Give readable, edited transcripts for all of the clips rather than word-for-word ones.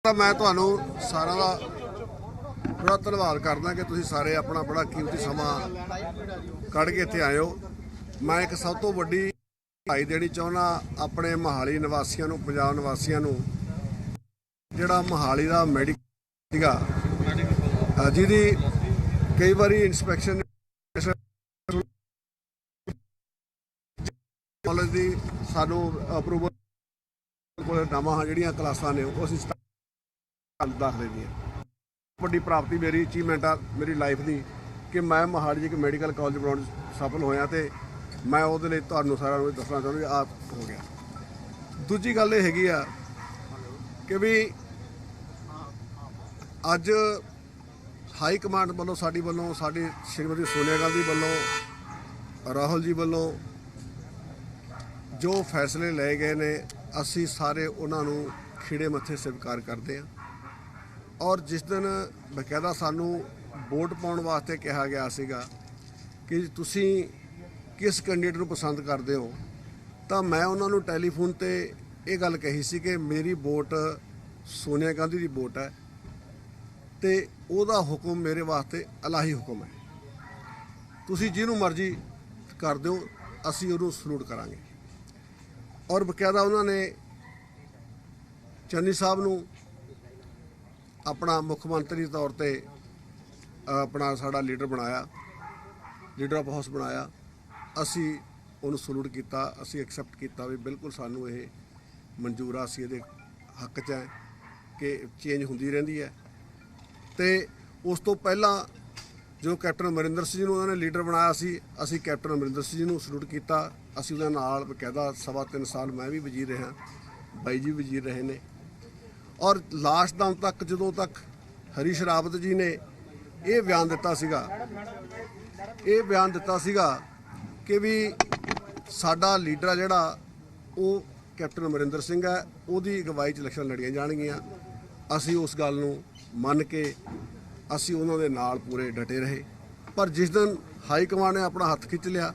ਤਾਂ ਮੈਂ ਤੁਹਾਨੂੰ ਸਾਰਿਆਂ ਦਾ ਬੜਾ ਧੰਨਵਾਦ ਕਰਦਾ ਕਿ ਤੁਸੀਂ ਸਾਰੇ ਆਪਣਾ ਬੜਾ ਕੀਮਤੀ ਸਮਾਂ ਕੱਢ ਕੇ ਇੱਥੇ ਆਏ ਹੋ। ਮੈਂ ਇੱਕ ਸਭ ਤੋਂ ਵੱਡੀ ਵਧਾਈ ਦੇਣੀ ਚਾਹੁੰਦਾ ਆਪਣੇ ਮੋਹਾਲੀ ਨਿਵਾਸੀਆਂ ਨੂੰ, ਪੰਜਾਬ ਨਿਵਾਸੀਆਂ ਨੂੰ, ਜਿਹੜਾ ਮੋਹਾਲੀ ਦਾ ਮੈਡੀਕਲ ਸੀਗਾ ਜਿਹਦੀ ਕਈ ਵਾਰੀ ਇੰਸਪੈਕਸ਼ਨ ਕਾਲਜ ਦੀ ਸਾਨੂੰ ਅਪਰੂਵਲ ਕੋਲ ਨਵਾਂ ਜਿਹੜੀਆਂ ਕਲਾਸਾਂ ਨੇ ਉਹ ਅਸੀਂ ਦਾਖਲੇ ਦੀਆਂ ਵੱਡੀ ਪ੍ਰਾਪਤੀ ਮੇਰੀ ਅਚੀਵਮੈਂਟ ਆ ਮੇਰੀ ਲਾਈਫ ਦੀ ਕਿ ਮੈਂ ਮੋਹਾਲੀ 'ਚ ਇੱਕ ਮੈਡੀਕਲ ਕਾਲਜ ਬਣਾਉਣ ਸਫਲ ਹੋਇਆ ਤੇ ਮੈਂ ਉਹਦੇ ਲਈ ਤੁਹਾਨੂੰ ਸਾਰਿਆਂ ਨੂੰ ਦੱਸਣਾ ਚਾਹੁੰਦਾ ਆਪ ਹੋ ਗਿਆ। ਦੂਜੀ ਗੱਲ ਇਹ ਹੈਗੀ ਆ ਕਿ ਵੀ ਅੱਜ ਹਾਈ ਕਮਾਂਡ ਵੱਲੋਂ ਸਾਡੀ ਵੱਲੋਂ ਸਾਡੀ ਸ਼੍ਰੀਮਤੀ ਸੋਨੀਆ ਗਾਂਧੀ ਵੱਲੋਂ ਰਾਹੁਲ ਜੀ ਵੱਲੋਂ ਜੋ ਫੈਸਲੇ ਲਏ ਗਏ ਨੇ ਅਸੀਂ ਸਾਰੇ ਉਹਨਾਂ ਨੂੰ ਖਿੜੇ ਮੱਥੇ ਸਵੀਕਾਰ ਕਰਦੇ ਹਾਂ। ਔਰ ਜਿਸ ਦਿਨ ਬਕਾਇਦਾ ਸਾਨੂੰ ਵੋਟ ਪਾਉਣ ਵਾਸਤੇ ਕਿਹਾ ਗਿਆ ਸੀਗਾ ਕਿ ਤੁਸੀਂ ਕਿਸ ਕੈਂਡੀਡੇਟ ਨੂੰ ਪਸੰਦ ਕਰਦੇ ਹੋ ਤਾਂ ਮੈਂ ਉਹਨਾਂ ਨੂੰ ਟੈਲੀਫੋਨ ਤੇ ਇਹ ਗੱਲ ਕਹੀ ਸੀ ਕਿ ਮੇਰੀ ਵੋਟ ਸੋਨੀਆ ਗਾਂਧੀ ਦੀ ਵੋਟ ਹੈ ਤੇ ਉਹਦਾ ਹੁਕਮ ਮੇਰੇ ਵਾਸਤੇ ਇਲਾਹੀ ਹੁਕਮ ਹੈ। ਤੁਸੀਂ ਜਿਹਨੂੰ ਮਰਜ਼ੀ ਕਰ ਦਿਓ ਅਸੀਂ ਉਹਨੂੰ ਸਲੂਟ ਕਰਾਂਗੇ। ਔਰ ਬਕਾਇਦਾ ਉਹਨਾਂ ਨੇ ਚੰਨੀ ਸਾਹਿਬ ਨੂੰ ਆਪਣਾ ਮੁੱਖ ਮੰਤਰੀ ਦੇ ਤੌਰ ਤੇ ਆਪਣਾ ਸਾਡਾ ਲੀਡਰ ਬਣਾਇਆ, ਲੀਡਰ ਆਫ ਹਾਊਸ ਬਣਾਇਆ। ਅਸੀਂ ਉਹਨੂੰ ਸਲੂਟ ਕੀਤਾ, ਅਸੀਂ ਐਕਸੈਪਟ ਕੀਤਾ ਵੀ ਬਿਲਕੁਲ ਸਾਨੂੰ ਇਹ ਮਨਜ਼ੂਰ ਆ, ਅਸੀਂ ਇਹਦੇ ਹੱਕ 'ਚ ਹੈ ਕਿ ਚੇਂਜ ਹੁੰਦੀ ਰਹਿੰਦੀ ਹੈ। ਤੇ ਉਸ ਤੋਂ ਪਹਿਲਾਂ ਜੋ ਕੈਪਟਨ ਅਮਰਿੰਦਰ ਸਿੰਘ ਜੀ ਨੂੰ ਉਹਨਾਂ ਨੇ ਲੀਡਰ ਬਣਾਇਆ ਸੀ, ਅਸੀਂ ਕੈਪਟਨ ਅਮਰਿੰਦਰ ਸਿੰਘ ਜੀ ਨੂੰ ਸਲੂਟ ਕੀਤਾ। ਅਸੀਂ ਉਹਦੇ ਨਾਲ ਬਕਾਇਦਾ 3.25 ਸਾਲ ਮੈਂ ਵੀ ਵਜ਼ੀਰ ਰਿਹਾ, ਬਾਈ ਜੀ ਵਜ਼ੀਰ ਰਹੇ ਨੇ। ਔਰ ਲਾਸਟ ਦਮ ਤੱਕ ਜਦੋਂ ਤੱਕ ਹਰੀਸ਼ ਰਾਵਤ ਜੀ ਨੇ ਇਹ ਬਿਆਨ ਦਿੱਤਾ ਸੀਗਾ ਕਿ ਵੀ ਸਾਡਾ ਲੀਡਰ ਜਿਹੜਾ ਉਹ ਕੈਪਟਨ ਅਮਰਿੰਦਰ ਸਿੰਘ ਹੈ, ਉਹਦੀ ਅਗਵਾਈ 'ਚ ਇਲੈਕਸ਼ਨ ਲੜੀਆਂ ਜਾਣਗੀਆਂ। ਅਸੀਂ ਉਸ ਗੱਲ ਨੂੰ ਮੰਨ ਕੇ ਅਸੀਂ ਉਹਨਾਂ ਦੇ ਨਾਲ ਪੂਰੇ ਡਟੇ ਰਹੇ। ਪਰ ਜਿਸ ਦਿਨ ਹਾਈ ਕਮਾਂਡ ਨੇ ਆਪਣਾ ਹੱਥ ਖਿੱਚ ਲਿਆ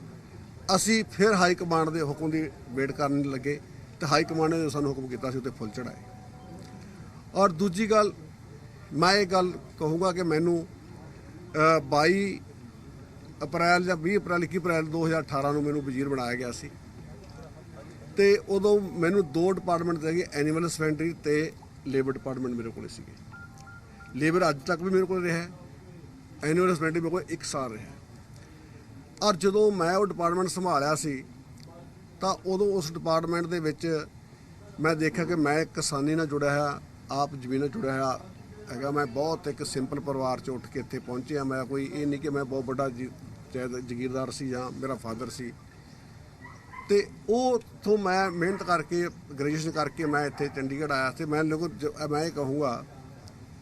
ਅਸੀਂ ਫਿਰ ਹਾਈ ਕਮਾਂਡ ਦੇ ਹੁਕਮ ਦੀ ਵੇਟ ਕਰਨ ਲੱਗੇ ਤੇ ਹਾਈ ਕਮਾਂਡ ਨੇ ਜੋ ਸਾਨੂੰ ਹੁਕਮ ਕੀਤਾ ਸੀ ਉੱਤੇ ਫੁੱਲ ਚੜਾਏ। ਔਰ ਦੂਜੀ ਗੱਲ ਮੈਂ ਇਹ ਗੱਲ ਕਹੂੰਗਾ ਕਿ ਮੈਨੂੰ 22 ਅਪ੍ਰੈਲ ਜਾਂ 20 ਅਪ੍ਰੈਲ 21 ਅਪ੍ਰੈਲ 2018 ਨੂੰ ਮੈਨੂੰ ਵਜ਼ੀਰ ਬਣਾਇਆ ਗਿਆ ਸੀ ਤੇ ਉਦੋਂ ਮੈਨੂੰ ਦੋ ਡਿਪਾਰਟਮੈਂਟ ਸੀਗੇ, ਐਨੀਮਲ ਹਸਬੈਂਡਰੀ ਤੇ ਲੇਬਰ ਡਿਪਾਰਟਮੈਂਟ ਮੇਰੇ ਕੋਲ ਸੀਗੇ। ਲੇਬਰ ਅੱਜ ਤੱਕ ਵੀ ਮੇਰੇ ਕੋਲ ਰਿਹਾ, ਐਨੀਮਲ ਹਸਬੈਂਡਰੀ ਮੇਰੇ ਕੋਲ 1 ਸਾਲ ਰਿਹਾ। ਔਰ ਜਦੋਂ ਮੈਂ ਉਹ ਡਿਪਾਰਟਮੈਂਟ ਸੰਭਾਲਿਆ ਸੀ ਤਾਂ ਉਦੋਂ ਉਸ ਡਿਪਾਰਟਮੈਂਟ ਦੇ ਵਿੱਚ ਮੈਂ ਦੇਖਿਆ ਕਿ ਮੈਂ ਕਿਸਾਨੀ ਨਾਲ ਜੁੜਿਆ ਹੋਇਆ, ਆਪ ਜ਼ਮੀਨ ਨਾਲ ਜੁੜਿਆ ਹੋਇਆ ਹੈਗਾ। ਮੈਂ ਬਹੁਤ ਇੱਕ ਸਿੰਪਲ ਪਰਿਵਾਰ 'ਚ ਉੱਠ ਕੇ ਇੱਥੇ ਪਹੁੰਚਿਆ। ਮੈਂ ਕੋਈ ਇਹ ਨਹੀਂ ਕਿ ਮੈਂ ਬਹੁਤ ਵੱਡਾ ਜਗੀਰਦਾਰ ਸੀ ਜਾਂ ਮੇਰਾ ਫਾਦਰ ਸੀ। ਤੇ ਉੱਥੋਂ ਮੈਂ ਮਿਹਨਤ ਕਰਕੇ ਗ੍ਰੈਜੂਏਸ਼ਨ ਕਰਕੇ ਮੈਂ ਇੱਥੇ ਚੰਡੀਗੜ੍ਹ ਆਇਆ ਤੇ ਮੈਂ ਇਹ ਕਹੂੰਗਾ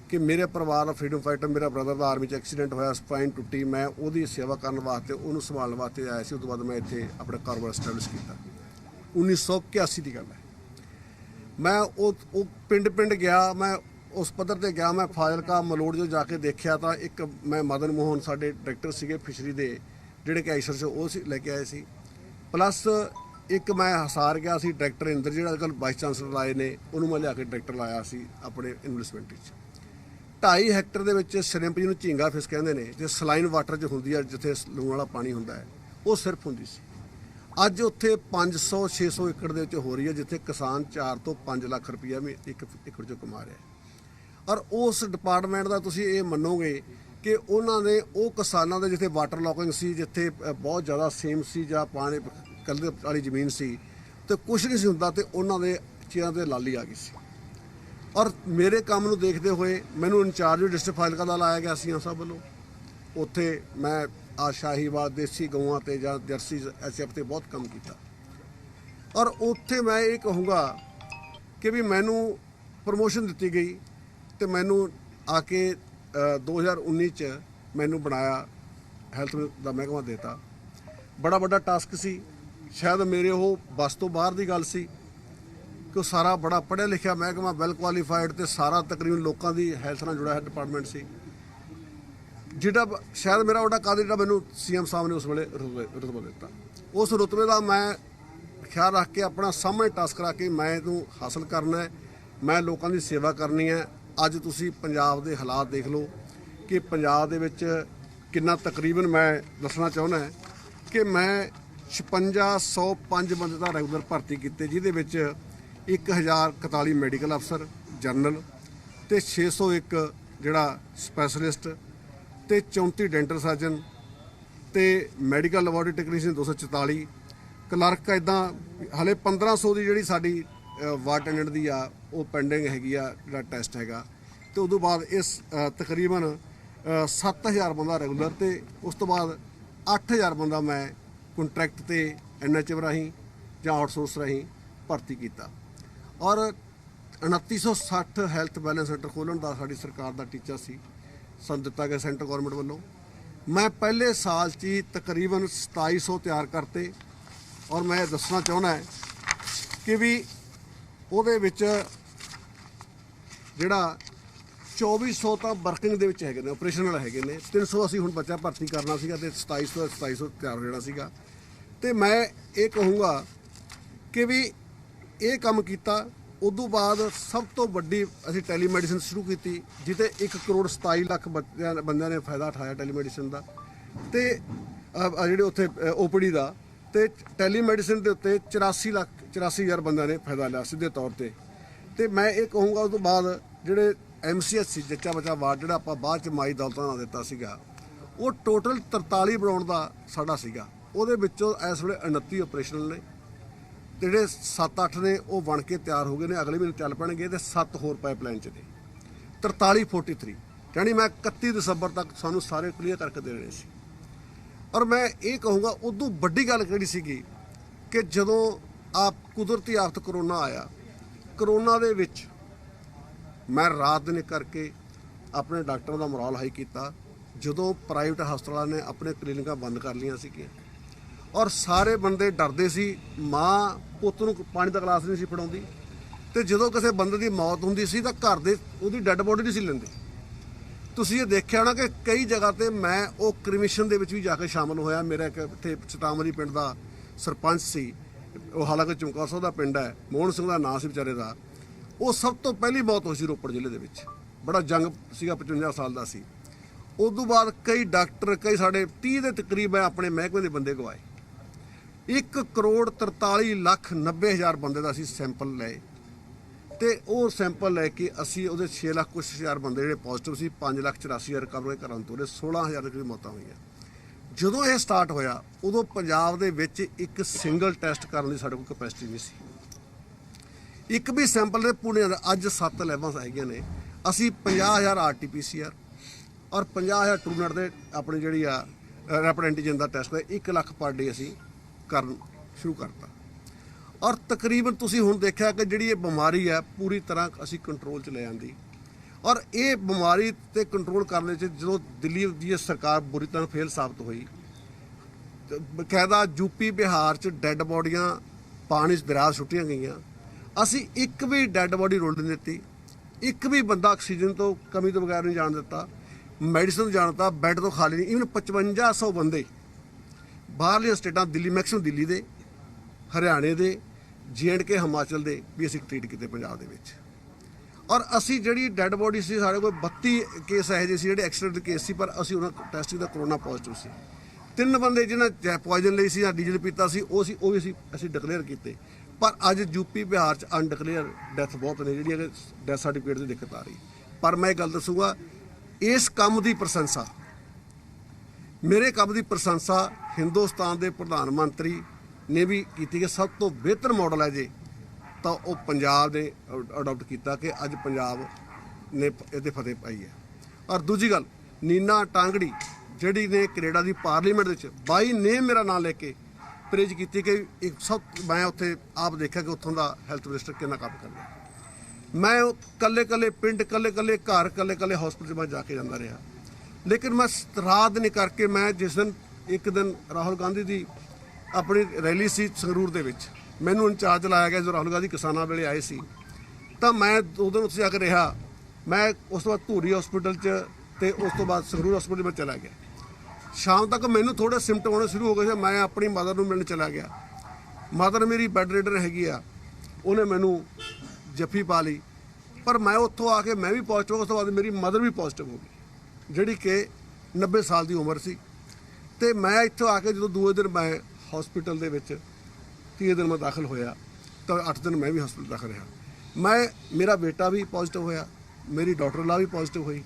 ਕਿ ਮੇਰੇ ਪਰਿਵਾਰ ਦਾ ਫਰੀਡਮ ਫਾਈਟਰ, ਮੇਰਾ ਬ੍ਰਦਰ ਦਾ ਆਰਮੀ 'ਚ ਐਕਸੀਡੈਂਟ ਹੋਇਆ, ਸਪਾਈਨ ਟੁੱਟੀ, ਮੈਂ ਉਹਦੀ ਸੇਵਾ ਕਰਨ ਵਾਸਤੇ ਉਹਨੂੰ ਸੰਭਾਲਣ ਵਾਸਤੇ ਆਇਆ ਸੀ। ਉਸ ਤੋਂ ਬਾਅਦ ਮੈਂ ਇੱਥੇ ਆਪਣਾ ਕਾਰੋਬਾਰ ਐਸਟੈਬਲਿਸ਼ ਕੀਤਾ। 1981 ਦੀ ਗੱਲ ਹੈ। ਮੈਂ ਉਹ ਪਿੰਡ ਗਿਆ, ਮੈਂ ਉਸ ਪੱਧਰ ਤੇ ਗਿਆ। ਮੈਂ ਫਾਜ਼ਿਲਕਾ ਮਲੋੜ ਜੋ ਜਾ ਕੇ ਦੇਖਿਆ ਤਾਂ ਇੱਕ ਮੈਂ ਮਦਨ ਮੋਹਨ ਸਾਡੇ ਡਾਇਰੈਕਟਰ ਸੀਗੇ ਫਿਸ਼ਰੀ ਦੇ ਜਿਹੜੇ ਕਿ ਆਈਸਰ 'ਚ ਉਹ ਲੈ ਕੇ ਆਏ ਸੀ, ਪਲੱਸ ਇੱਕ ਮੈਂ ਹਸਾਰ ਗਿਆ ਸੀ ਡਾਇਰੈਕਟਰ ਇੰਦਰ ਜਿਹੜਾ ਅੱਜ ਕੱਲ੍ਹ ਵਾਈਸ ਚਾਂਸਲਰ ਆਏ ਨੇ, ਉਹਨੂੰ ਮੈਂ ਲਿਆ ਕੇ ਡਾਇਰੈਕਟਰ ਲਾਇਆ ਸੀ ਆਪਣੇ ਇਨਵੈਸਟਮੈਂਟ 'ਚ। 2.5 ਹੈਕਟਰ ਦੇ ਵਿੱਚ ਸ਼ਰਿੰਪ ਜਿਹਨੂੰ ਝੀਂਗਾ ਫਿਸ਼ ਕਹਿੰਦੇ ਨੇ, ਜੇ ਸਲਾਈਨ ਵਾਟਰ 'ਚ ਹੁੰਦੀ ਹੈ ਜਿੱਥੇ ਲੂਣ ਵਾਲਾ ਪਾਣੀ ਹੁੰਦਾ ਹੈ, ਉਹ ਸਿਰਫ ਹੁੰਦੀ ਸੀ। ਅੱਜ ਉੱਥੇ 500-600 ਏਕੜ ਦੇ ਵਿੱਚ ਹੋ ਰਹੀ ਹੈ, ਜਿੱਥੇ ਕਿਸਾਨ 4 ਤੋਂ 5 ਲੱਖ ਰੁਪਈਆ ਵੀ ਇੱਕ ਏਕੜ 'ਚੋਂ ਕਮਾ ਰਿਹਾ। ਔਰ ਉਸ ਡਿਪਾਰਟਮੈਂਟ ਦਾ ਤੁਸੀਂ ਇਹ ਮੰਨੋਗੇ ਕਿ ਉਹਨਾਂ ਨੇ ਉਹ ਕਿਸਾਨਾਂ ਦੇ ਜਿੱਥੇ ਵਾਟਰ ਲੌਕਿੰਗ ਸੀ, ਜਿੱਥੇ ਬਹੁਤ ਜ਼ਿਆਦਾ ਸੇਮ ਸੀ ਜਾਂ ਪਾਣੀ ਕੱਲ੍ਹ ਵਾਲੀ ਜ਼ਮੀਨ ਸੀ ਤੇ ਕੁਛ ਨਹੀਂ ਸੀ ਹੁੰਦਾ, ਤੇ ਉਹਨਾਂ ਦੇ ਚਿਹਰਿਆਂ 'ਤੇ ਲਾਲੀ ਆ ਗਈ ਸੀ। ਔਰ ਮੇਰੇ ਕੰਮ ਨੂੰ ਦੇਖਦੇ ਹੋਏ ਮੈਨੂੰ ਇੰਚਾਰਜ ਡਿਸਟ੍ਰਿਕਟ ਫਾਜ਼ਿਲਕਾ ਦਾ ਲਾਇਆ ਗਿਆ ਸੀ ਸਭ ਵੱਲੋਂ। ਉੱਥੇ ਮੈਂ ਸ਼ਾਹੀਵਾਲ ਦੇਸੀ ਗਊਆਂ ਤੇ ਜਾਂ ਜਰਸੀ ਐਸਐਫ ਤੇ ਬਹੁਤ ਕੰਮ ਕੀਤਾ। ਔਰ ਉੱਥੇ ਮੈਂ ਇਹ ਕਹੂੰਗਾ ਕਿ ਵੀ ਮੈਨੂੰ ਪ੍ਰਮੋਸ਼ਨ ਦਿੱਤੀ ਗਈ ਤੇ ਮੈਨੂੰ ਆ ਕੇ 2019 'ਚ ਮੈਨੂੰ ਬਣਾਇਆ, ਹੈਲਥ ਦਾ ਮਹਿਕਮਾ ਦੇਤਾ। ਬੜਾ ਵੱਡਾ ਟਾਸਕ ਸੀ, ਸ਼ਾਇਦ ਮੇਰੇ ਉਹ ਬਸ ਤੋਂ ਬਾਹਰ ਦੀ ਗੱਲ ਸੀ ਕਿ ਉਹ ਸਾਰਾ ਬੜਾ ਪੜ੍ਹਿਆ ਲਿਖਿਆ ਮਹਿਕਮਾ, ਵੈਲ ਕੁਆਲੀਫਾਈਡ ਤੇ ਸਾਰਾ ਤਕਰੀਬਨ ਲੋਕਾਂ ਦੀ ਹੈਲਥ ਨਾਲ ਜੁੜਿਆ ਹੋਇਆ ਡਿਪਾਰਟਮੈਂਟ ਸੀ, ਜਿਹੜਾ ਸ਼ਾਇਦ ਮੇਰਾ ਵੱਡਾ ਕਾਦਰ ਜਿਹੜਾ ਮੈਨੂੰ ਸੀਐਮ ਸਾਹਿਬ ਨੇ ਉਸ ਵੇਲੇ ਰੁਤਬਾ ਦਿੱਤਾ। ਉਸ ਰੁਤਬੇ ਦਾ ਮੈਂ ਖਿਆਲ ਰੱਖ ਕੇ ਆਪਣਾ ਸਾਹਮਣੇ ਟਾਸਕ ਰੱਖ ਕੇ ਮੈਂ ਇਹਨੂੰ ਹਾਸਲ ਕਰਨਾ ਹੈ। मैं लोगों की सेवा करनी है। अज तुसी पंजाब के हालात देख लो कि पंजाब दे विच कितना तकरीबन मैं दसना चाहुंदा है कि मैं 5605 बंदे का रैगूलर भर्ती किए, जिहदे विच 1041 मैडिकल अफसर जनरल ते 601 जिहड़ा स्पैशलिस्ट ते 34 डेंटल सर्जन ते मैडिकल लैबोरेटरी टैक्नीशियन 244 क्लर्क। इदां हले 1500 की जिहड़ी साडी वार्ड अटेंडेंट दी आ वो पेंडिंग हैगी आ जिहड़ा टैसट हैगा। ते उस तो बाद इस तकरीबन 7000 बंदा रैगूलर ते उस तो बाद 8000 बंदा मैं कंट्रैक्ट ते NHM राही जां आउटसोर्स राही भर्ती किया। और 2960 हैल्थ वैलनेस सेंटर खोलण दा साडी सरकार दा टीचा सी, सन दिता गया सेंटर गौरमेंट वालों। मैं पहले साल च ही तकरीबन 2700 तैयार करते। और मैं दसना चाहना है कि भी ਉਹਦੇ ਵਿੱਚ ਜਿਹੜਾ 2400 ਤਾਂ ਵਰਕਿੰਗ ਦੇ ਵਿੱਚ ਹੈਗੇ ਨੇ, ਆਪਰੇਸ਼ਨਲ ਹੈਗੇ ਨੇ। 300 ਅਸੀਂ ਹੁਣ ਬੱਚਾ ਭਰਤੀ ਕਰਨਾ ਸੀਗਾ ਤੇ 2700 ਤਿਆਰ ਹੋ ਜਾਣਾ ਸੀਗਾ। ਤੇ ਮੈਂ ਇਹ ਕਹੂੰਗਾ ਕਿ ਵੀ ਇਹ ਕੰਮ ਕੀਤਾ। ਉਦੋਂ ਬਾਅਦ ਸਭ ਤੋਂ ਵੱਡੀ ਅਸੀਂ ਟੈਲੀਮੈਡੀਸਨ ਸ਼ੁਰੂ ਕੀਤੀ, ਜਿੱਤੇ 1,27 ਲੱਖ ਬੰਦਿਆਂ ਨੇ ਫਾਇਦਾ ਉਠਾਇਆ ਟੈਲੀਮੈਡੀਸਨ ਦਾ ਤੇ ਜਿਹੜੇ ਉੱਥੇ OPD ਦਾ। ਤੇ ਟੈਲੀਮੈਡੀਸਨ ਦੇ ਉੱਤੇ 84,00,000 ਬੰਦਿਆਂ ਨੇ ਫਾਇਦਾ ਲਿਆ ਸਿੱਧੇ ਤੌਰ ਤੇ। ਤੇ ਮੈਂ ਇਹ ਕਹੂੰਗਾ ਉਸ ਤੋਂ ਬਾਅਦ ਜਿਹੜੇ MCS ਸੀ ਜੱਚਾ ਬੱਚਾ ਵਾਰਡ, ਜਿਹੜਾ ਆਪਾਂ ਬਾਅਦ ਚ ਮਾਈ ਦੌਲਤਾਂ ਨਾਲ ਦਿੱਤਾ ਸੀਗਾ, ਉਹ ਟੋਟਲ 43 ਬਣਾਉਣ ਦਾ ਸਾਡਾ ਸੀਗਾ। ਉਹਦੇ ਵਿੱਚੋਂ ਇਸ ਵੇਲੇ 29 ਆਪਰੇਸ਼ਨਲ ਨੇ ਤੇ ਜਿਹੜੇ 7-8 ਨੇ ਉਹ ਬਣ ਕੇ ਤਿਆਰ ਹੋ ਗਏ ਨੇ, ਅਗਲੇ ਮਹੀਨੇ ਚੱਲ ਪੈਣਗੇ ਤੇ 7 ਹੋਰ ਪਾਈਪਲਾਈਨ ਚ ਨੇ। 43 ਯਾਨੀ ਮੈਂ 31 ਦਸੰਬਰ ਤੱਕ ਸਾਨੂੰ ਸਾਰੇ ਕਲੀਅਰ ਕਰਕੇ ਦੇ ਰਹੇ ਸੀ। और मैं ये कहूँगा उदों वड्डी गल किहड़ी सीगी कि जदों आप कुदरती आफत करोना आया, करोना दे विच मैं रात दिन करके अपने डॉक्टरों का मोराल हाई किया। जदों प्राइवेट हस्पतालों ने अपने क्लीनिकां बंद कर लिया सी और सारे बंदे डरदे सी, माँ पुत्त नूं पानी का गिलास नहीं सी फड़ाउंदी। ते जदों किसी बंदे की मौत हुंदी सी तां घर दे उहदी डैड बॉडी नहीं सी लैंदे। ਤੁਸੀਂ ਇਹ ਦੇਖਿਆ ਹੋਣਾ ਕਿ ਕਈ ਜਗ੍ਹਾ ਤੇ ਮੈਂ ਉਹ ਕ੍ਰਿਮੀਸ਼ਨ ਦੇ ਵਿੱਚ ਵੀ ਜਾ ਕੇ ਸ਼ਾਮਲ ਹੋਇਆ। ਮੇਰਾ ਇੱਕ ਇੱਥੇ ਚਤਾਮਰੀ ਪਿੰਡ ਦਾ ਸਰਪੰਚ ਸੀ, ਉਹ ਹਾਲਾਂਕਿ ਚਮਕੌਰ ਸਾਹਿਬ ਦਾ ਪਿੰਡ ਹੈ, ਮੋਹਨ ਸਿੰਘ ਦਾ ਨਾਂ ਸੀ ਵਿਚਾਰੇ ਦਾ। ਉਹ ਸਭ ਤੋਂ ਪਹਿਲੀ ਮੌਤ ਹੋਈ ਸੀ ਰੋਪੜ ਜ਼ਿਲ੍ਹੇ ਦੇ ਵਿੱਚ। ਬੜਾ ਜੰਗ ਸੀਗਾ, 55 ਸਾਲ ਦਾ ਸੀ। ਉਸ ਤੋਂ ਬਾਅਦ ਕਈ ਡਾਕਟਰ, ਕਈ ਸਾਡੇ 30 ਦੇ ਤਕਰੀਬ ਆਪਣੇ ਮਹਿਕਮੇ ਦੇ ਬੰਦੇ ਗਵਾਏ। 1,43,90,000 ਬੰਦੇ ਦਾ ਅਸੀਂ ਸੈਂਪਲ ਲਏ ਤੇ ਉਹ ਸੈਂਪਲ ਲੈ ਕੇ ਅਸੀਂ ਉਹਦੇ 6 ਲੱਖ ਕੁਛ ਹਜ਼ਾਰ ਬੰਦੇ ਜਿਹੜੇ ਪੋਜ਼ਿਟਿਵ ਸੀ, 5,84,000 ਰਿਕਵਰ ਘਰਾਂ ਤੋਂ ਤੋਰੇ, 16,000 ਦੇ ਕਰੀਬ ਮੌਤਾਂ ਹੋਈਆਂ। ਜਦੋਂ ਇਹ ਸਟਾਰਟ ਹੋਇਆ ਉਦੋਂ ਪੰਜਾਬ ਦੇ ਵਿੱਚ ਇੱਕ ਸਿੰਗਲ ਟੈਸਟ ਕਰਨ ਦੀ ਸਾਡੇ ਕੋਲ ਕੈਪੈਸਿਟੀ ਨਹੀਂ ਸੀ। ਇੱਕ ਵੀ ਸੈਂਪਲ ਦੇ ਪੁਣੇ ਦਾ ਅੱਜ 7 ਲੈਬਾਂ ਹੈਗੀਆਂ ਨੇ। ਅਸੀਂ 50,000 RT-PCR ਔਰ 50,000 ਟਰੂਨੈਟ ਦੇ ਆਪਣੀ ਜਿਹੜੀ ਆ ਰੈਪਿਡ ਐਂਟੀਜਨ ਦਾ ਟੈਸਟ 1 ਲੱਖ ਪਰ ਡੇ ਅਸੀਂ ਕਰਨ ਸ਼ੁਰੂ ਕਰਤਾ। और तकरीबन तुसी हुण देखा कि जिहड़ी ये बीमारी है पूरी तरह असी कंट्रोल च ले आंदी। और ये बीमारी ते कंट्रोल करने च जो दिल्ली की सरकार बुरी तरह फेल साबित हुई, बकायदा यूपी बिहार च डैड बॉडियां पानी च दरिया सुट्टियां गईयां। असी एक भी डैड बॉडी रोल नहीं दित्ती, एक भी बंदा ऑक्सीजन तो कमी तो बगैर नहीं जान दिता, मैडिसिन जान दिता, बैड तो खाली नहीं। ईवन 5500 बंदे बाहरलियां स्टेटां, दिल्ली मैक्सिमम दिल्ली दे, हरियाणे दे, J&K हिमाचल दे भी असीं ट्रीट किए पंजाब दे विच। और असी जिहड़ी डैड बॉडी सी साढ़े कोल 32 केस ਇਹੋ ਜਿਹੇ ਸੀ ਜਿਹੜੇ ਐਕਸੀਡੈਂਟ ਦੇ ਕੇਸ ਸੀ, ਪਰ ਅਸੀਂ ਉਹਨਾਂ ਟੈਸਟ ਕੀਤਾ कोरोना पॉजिटिव ਸੀ। 3 ਬੰਦੇ ਜਿਨ੍ਹਾਂ ਪੋਇਜ਼ਨ ਲਈ ਸੀ ਜਾਂ ਡੀਜ਼ਲ ਪੀਤਾ ਸੀ ਉਹ ਵੀ ਅਸੀਂ ਡਿਕਲੇਅਰ ਕੀਤੇ। ਪਰ ਅੱਜ यूपी बिहार च अनडिकलेयर ਡੈਥ ਬਹੁਤ ਨੇ, ਜਿਹੜੀ ਡੈਥ ਸਰਟੀਫਿਕੇਟ ਦੀ ਦਿੱਕਤ ਆ ਰਹੀ। ਪਰ ਮੈਂ ਇਹ ਗੱਲ ਦੱਸੂਗਾ, ਇਸ ਕੰਮ ਦੀ ਪ੍ਰਸ਼ੰਸਾ, ਮੇਰੇ ਕੰਮ ਦੀ ਪ੍ਰਸ਼ੰਸਾ ਹਿੰਦੁਸਤਾਨ ਦੇ ਪ੍ਰਧਾਨ ਮੰਤਰੀ ने भी की कि सब तो बेहतर मॉडल है जे तो वो पंजाब ने अडोप्ट किया कि अज पंजाब ने ये फतेह पाई है। और दूजी गल, नीना टांगड़ी जिहड़ी ने कनेडा की पार्लीमेंट बाई ने मेरा नाम लेके प्रेज की कि एक सब मैं उत्थे आप देखा कि उत्थों का हैल्थ मिनिस्टर कितना काम करना। मैं कल्ले कल्ले पिंड, कल्ले कल्ले घर, कल्ले कल्ले हॉस्पिटल मैं जाके जाता रहा। लेकिन मैं रात नहीं करके मैं जिस दिन एक दिन राहुल गांधी की अपनी रैली सी संगरूर दे विच, मैनूं इंचार्ज लाया गया जो राहुल गांधी किसानां वेले आए सी, तो मैं 2 दिन उत्थे जाके रहा। मैं उस तो बाद धूरी हॉस्पिटल च ते उस तो बाद संगरूर हॉस्पिटल में चला गया। शाम तक मैनूं थोड़े सिम्पटम आने शुरू हो गए थे। मैं अपनी मदर नूं मिलण चला गया। मदर मेरी बैड रेडर हैगी आ, उन्हें मैनूं जफ्फी पा ली पर मैं उत्थों आके मैं भी पॉजिटिव, उस तो बाद मेरी मदर भी पॉजिटिव हो गई जिहड़ी कि 90 साल की उम्र सी। तो मैं इत्थों आके जो दूसरे दिन मैं हॉस्पिटल दे विच 30 दिन मैं दाखिल होया तो 8 दिन मैं भी हॉस्पिटल दाखिल रहा। मैं मेरा बेटा भी पॉजिटिव होया, मेरी डॉटर ला भी पॉजिटिव हुई,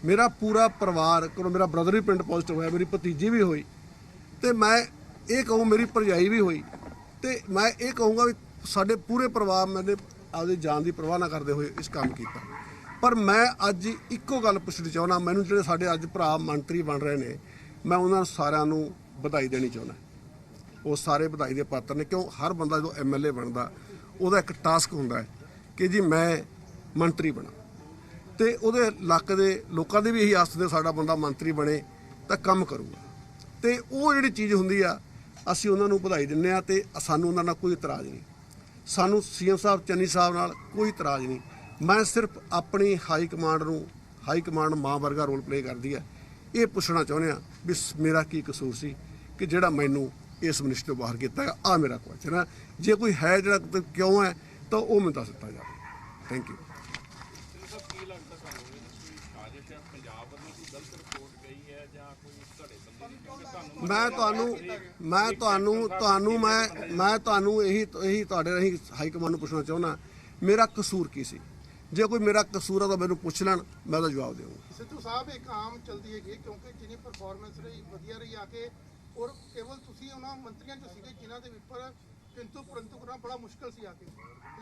मेरा पूरा परिवार को, मेरा ब्रदर भी पिंड पॉजिटिव होया, मेरी भतीजी भी हुई। तो मैं ये कहूँ मेरी भरजाई भी हुई। तो मैं ये कहूँगा भी साडे पूरे परिवार मैंने आपकी जान की परवाह ना करते हुए इस काम किया। पर मैं अज इक्को गल पुछनी चाहना, मैनूं जिहड़े साडे अज भरा मंत्री बन रहे हैं, मैं उन्होंने सारिਆਂ ਨੂੰ ਵਧਾਈ देनी चाहना। वो सारे ਵਧਾਈ ਦੇ पात्र ने, क्यों हर बंदा जो MLA बनता ਉਹਦਾ एक टास्क होंदा है कि जी मैं मंत्री बना, तो ਉਹਦੇ ਇਲਾਕੇ ਦੇ ਲੋਕਾਂ ਦੀ भी यही आस ने साडा बंदा मंत्री बने तो काम करूगा। तो वो जिहड़ी चीज़ हुंदी आ ਅਸੀਂ ਉਹਨਾਂ ਨੂੰ ਵਧਾਈ ਦਿੰਦੇ ਆ ਤੇ ਸਾਨੂੰ ਉਹਨਾਂ ਨਾਲ ਕੋਈ ਇਤਰਾਜ਼ ਨਹੀਂ। ਸਾਨੂੰ CM ਸਾਹਿਬ ਚੰਨੀ ਸਾਹਿਬ ਨਾਲ ਕੋਈ ਇਤਰਾਜ਼ ਨਹੀਂ। ਮੈਂ ਸਿਰਫ ਆਪਣੀ ਹਾਈ ਕਮਾਂਡ ਨੂੰ, ਹਾਈ ਕਮਾਂਡ ਮਾਂ ਵਰਗਾ ਰੋਲ ਪਲੇ ਕਰਦੀ ਹੈ, ਇਹ ਪੁੱਛਣਾ ਚਾਹੁੰਦੇ ਆ ਵੀ ਮੇਰਾ ਕੀ ਕਸੂਰ ਸੀ ਕਿ ਜਿਹੜਾ ਮੈਨੂੰ ਇਸ ਮਿਨਿਸਟਰੀ ਤੋਂ ਬਾਹਰ ਕੀਤਾ ਹੈ। ਆ ਮੇਰਾ ਕੁਐਸਚਨ ਹੈ, ਜੇ ਕੋਈ ਹੈ ਜਿਹੜਾ ਕਿਉਂ ਹੈ ਤਾਂ ਉਹ ਮੈਨੂੰ ਦੱਸ ਦਿੱਤਾ ਜਾਵੇ। Thank you. मैं यही हाई कमांड पूछना चाहना मेरा कसूर की सी। जे कोई मेरा कसूर है तो मैंने पूछ लैन, मैं तो जवाब दूंगा। सिद्धू साहब एक आम चलती है क्योंकि जिन्नी परफॉर्मेंस रही वधिया रही आके और केवल तुसी उन्हां मंत्रियों चों सीगे जिन्हां दे विपर किंतु परंतु करना बड़ा मुश्किल सी आके,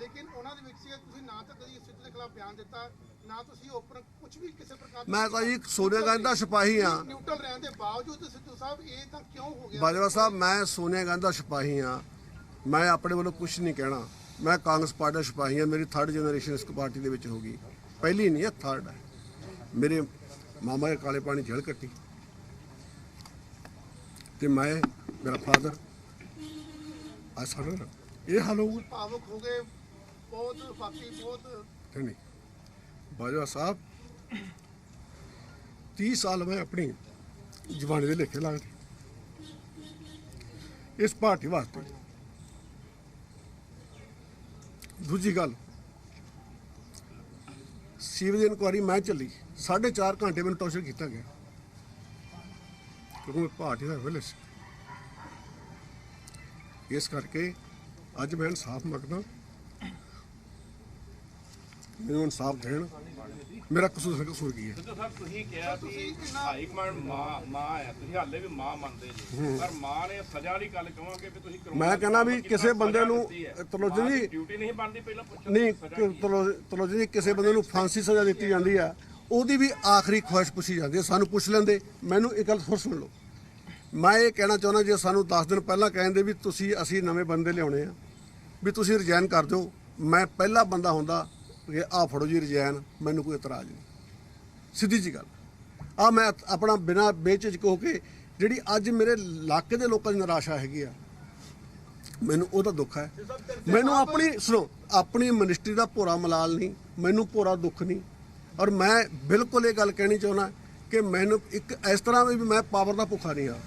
लेकिन उन्हां दे विच सीगे तुसी ना तो कदी सिद्धू दे खिलाफ बयान दिता ना तुसी ओपन कुछ भी किसी प्रकार। मैं तो जी सोनिया गांधी दा सिपाही हाँ, न्यूट्रल रहने के बावजूद सिद्धू साहब ये तां क्यों हो गया? बाजवा साहब मैं सोनिया गांधी दा सिपाही हाँ, मैं अपने वालों कुछ नहीं कहना। मैं कांग्रेस पार्टी का सिपाही हाँ, मेरी 3rd जनरेशन इस पार्टी दे विच होगी, पहली नहीं है 3rd है। मेरे मामा के काले पानी झेल कट्टी ते मैं मेरा फादर आज साढ़े ये हाल होगा। भावुक हो गए बहुत, बाकी बहुत नहीं। बाजवा साहब 30 साल मैं अपनी जवानी के लेखे लगते इस पार्टी वास्ते। दूजी गल सीवेज इंक्वायरी मैं चली 4.5 घंटे मैंने टॉर्चर किया गया क्योंकि मैं पार्टी का विले से। इस करके अज मैं इंसाफ मंगदा, मैनूं इंसाफ देण। मेरा कसूर की है? सिद्धू साहब तुसीं कहा कि हाई कमांड मां है, तुसीं हाले भी मां मनदे जी, पर मां ने सज़ा वाली गल कहांगे कि तुसीं करोना। मैं कहना भी किसी बंदे नूं तलोचन जी ड्यूटी नहीं बनदी पहला पुछो नहीं, तलोचन जी किसी बंदे नूं फांसी सज़ा दी जाती है, ਉਹਦੀ भी आखिरी ख्वाहिश पुछी जाती है। सानू पुछ लेंदे, मैनूं एक गल होर सुन लो। मैं ये कहना चाहुंदा जे सानू 10 दिन पहला कहंदे भी तुसीं असीं नਵੇਂ बंदे लियाउणे आ भी तुसीं रिजाइन कर दो, मैं पहला बंदा हुंदा कि आ फड़ो जी रिजाइन, मैनूं कोई इतराज़ नहीं। सीधी जी गल आ मैं अपना बिना बेझिझक हो के जिहड़ी अज मेरे इलाके दे लोकां दी निराशा हैगी आ, मैनूं ओहदा दुख है। मैनूं अपनी सुनो अपनी मिनिस्ट्री दा भोरा मलाल नहीं, मैनूं भोरा दुख नहीं। और मैं बिल्कुल ये गल कहनी चाहुंदा कि मैनूं एक इस तरह भी मैं पावर का भुखा नहीं हाँ।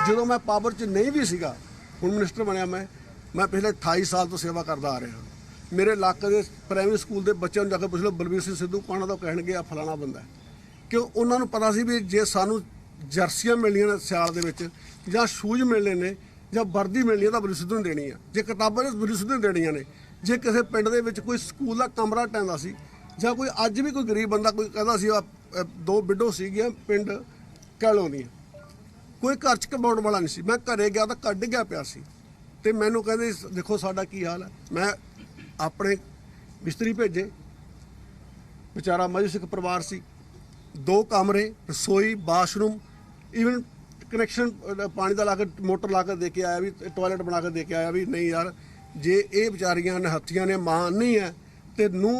जो मैं पावर च नहीं भी सीगा, हुण मिनिस्टर बनया मैं पिछले 28 साल तो सेवा करता आ रहा। मेरे इलाके के प्राइमरी स्कूल के बच्चों को जाके पुछ लो बलबीर सिंह सिद्धू कौन तो कहणगे आ फलाना बंदा है, क्यों उन्होंने पता सी भी जे सानू जर्सियां मिलनियां ने सियाल दे विच जां शूज मिलने ने जां वर्दी मिलनी है तो बलबीर सिद्धू ने देनी है, जे किताबां ने बलबीर सिद्धू ने देनियां ने। जे किसी पिंड दे विच कोई स्कूल का कमरा टैंदा सी जां कोई अज भी कोई गरीब बंदा कोई कहदा सी 2 विडो सीगियां पिंड कैलों दियां, कोई घर च कमाउण वाला नहीं सी। मैं घरे गया तो घर डिग्गिया पिया सी ते मैनूं कहंदे देखो साडा की हाल है। मैं अपने मिस्त्री भेजे, बेचारा मजू सिख परिवार सी, 2 कमरे रसोई बाथरूम ईवन कनैक्शन पानी का ला के मोटर ला के दे के आया भी टॉयलेट बना के दे के आया भी नहीं यार जे ये बेचारियां निहत्थियां ने मां नहीं है तो नूं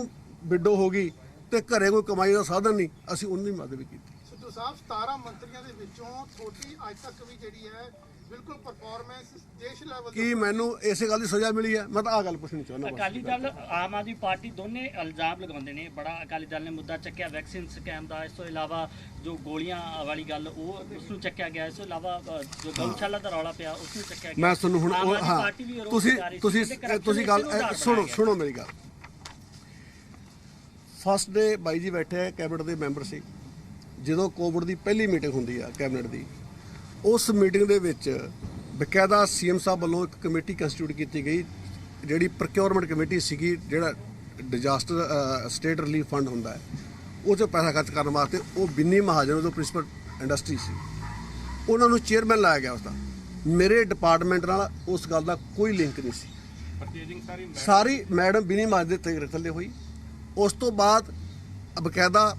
बिडो हो गई तो घरे कोई कमाई का साधन नहीं, असीं उन्नी मदद भी की। सिद्धू साहब 17 मंत्रियों ਦੇ ਵਿੱਚੋਂ ਤੁਹਾਡੀ ਅੱਜ ਤੱਕ ਵੀ ਜਿਹੜੀ ਹੈ ਬਿਲਕੁਲ ਪਰਫਾਰਮੈਂਸ ਦੇਸ਼ ਲੈਵਲ ਕੀ ਮੈਨੂੰ ਇਸੇ ਗੱਲ ਦੀ ਸਜ਼ਾ ਮਿਲੀ ਹੈ? ਮੈਂ ਤਾਂ ਆ ਗੱਲ ਪੁੱਛਣੀ ਚਾਹੁੰਦਾ। ਅਕਾਲੀ ਦਲ ਆਮ ਆਦਮੀ ਪਾਰਟੀ ਦੋਨੇ ਇਲਜ਼ਾਮ ਲਗਾਉਂਦੇ ਨੇ, ਬੜਾ ਅਕਾਲੀ ਦਲ ਨੇ ਮੁੱਦਾ ਚੱਕਿਆ ਵੈਕਸੀਨ ਸਕੈਮ ਦਾ, ਇਸ ਤੋਂ ਇਲਾਵਾ ਜੋ ਗੋਲੀਆਂ ਵਾਲੀ ਗੱਲ ਉਹ ਉਸ ਨੂੰ ਚੱਕਿਆ ਗਿਆ, ਇਸ ਤੋਂ ਇਲਾਵਾ ਜੋ ਗਊਸ਼ਾਲਾ ਦਾ ਰੌਲਾ ਪਿਆ ਉਸ ਨੂੰ ਚੱਕਿਆ ਗਿਆ। ਮੈਂ ਤੁਹਾਨੂੰ ਹੁਣ ਆਮ ਆਦਮੀ ਹਾਂ ਪਾਰਟੀ ਵੀ ਆਰੋਪ ਤੁਸੀਂ ਲਗਾ ਰਹੀ ਸੀ ਤੁਸੀਂ ਕਿ corruption ਤੁਸੀਂ ਗੱਲ ਇਸੇ ਨੂੰ ਆਧਾਰ ਸੁਣੋ ਬਣਾਇਆ ਸੁਣੋ ਮੇਰੀ ਗੱਲ। ਫਸਟ ਡੇ ਬਾਈ ਜੀ ਬੈਠੇ ਕੈਬਨਿਟ ਦੇ ਮੈਂਬਰ ਸੀ। ਜਦੋਂ ਕੋਵਿਡ ਦੀ ਪਹਿਲੀ ਮੀਟਿੰਗ ਹੁੰਦੀ ਆ ਕੈਬਨਿਟ ਦੀ, ਉਸ ਮੀਟਿੰਗ ਦੇ ਵਿੱਚ ਬਕਾਇਦਾ ਸੀਐਮ ਸਾਹਿਬ ਵੱਲੋਂ ਇੱਕ ਕਮੇਟੀ ਕੰਸਟੀਟਿਊਟ ਕੀਤੀ ਗਈ, ਜਿਹੜੀ ਪ੍ਰੋਕਿਉਰਮੈਂਟ ਕਮੇਟੀ ਸੀਗੀ, ਜਿਹੜਾ ਡਿਜ਼ਾਸਟਰ ਸਟੇਟ ਰਿਲੀਫ ਫੰਡ ਹੁੰਦਾ ਹੈ, ਉਹ 'ਚ ਪੈਸਾ ਖਰਚ ਕਰਨ ਵਾਸਤੇ। ਉਹ ਬਿੰਨੀ ਮਹਾਜਨ ਜੋ ਪ੍ਰਿੰਸੀਪਲ ਇੰਡਸਟਰੀ ਸੀ, ਉਹਨਾਂ ਨੂੰ ਚੇਅਰਮੈਨ ਲਾਇਆ ਗਿਆ ਉਸਦਾ। ਮੇਰੇ ਡਿਪਾਰਟਮੈਂਟ ਨਾਲ ਉਸ ਗੱਲ ਦਾ ਕੋਈ ਲਿੰਕ ਨਹੀਂ ਸੀ। ਪਰਚੇਜਿੰਗ ਸਾਰੀ ਮੈਡਮ ਬਿਨੀ ਮਹਾਜਨ ਦੇ ਥੱਲੇ ਹੋਈ। ਉਸ ਤੋਂ ਬਾਅਦ ਬਕਾਇਦਾ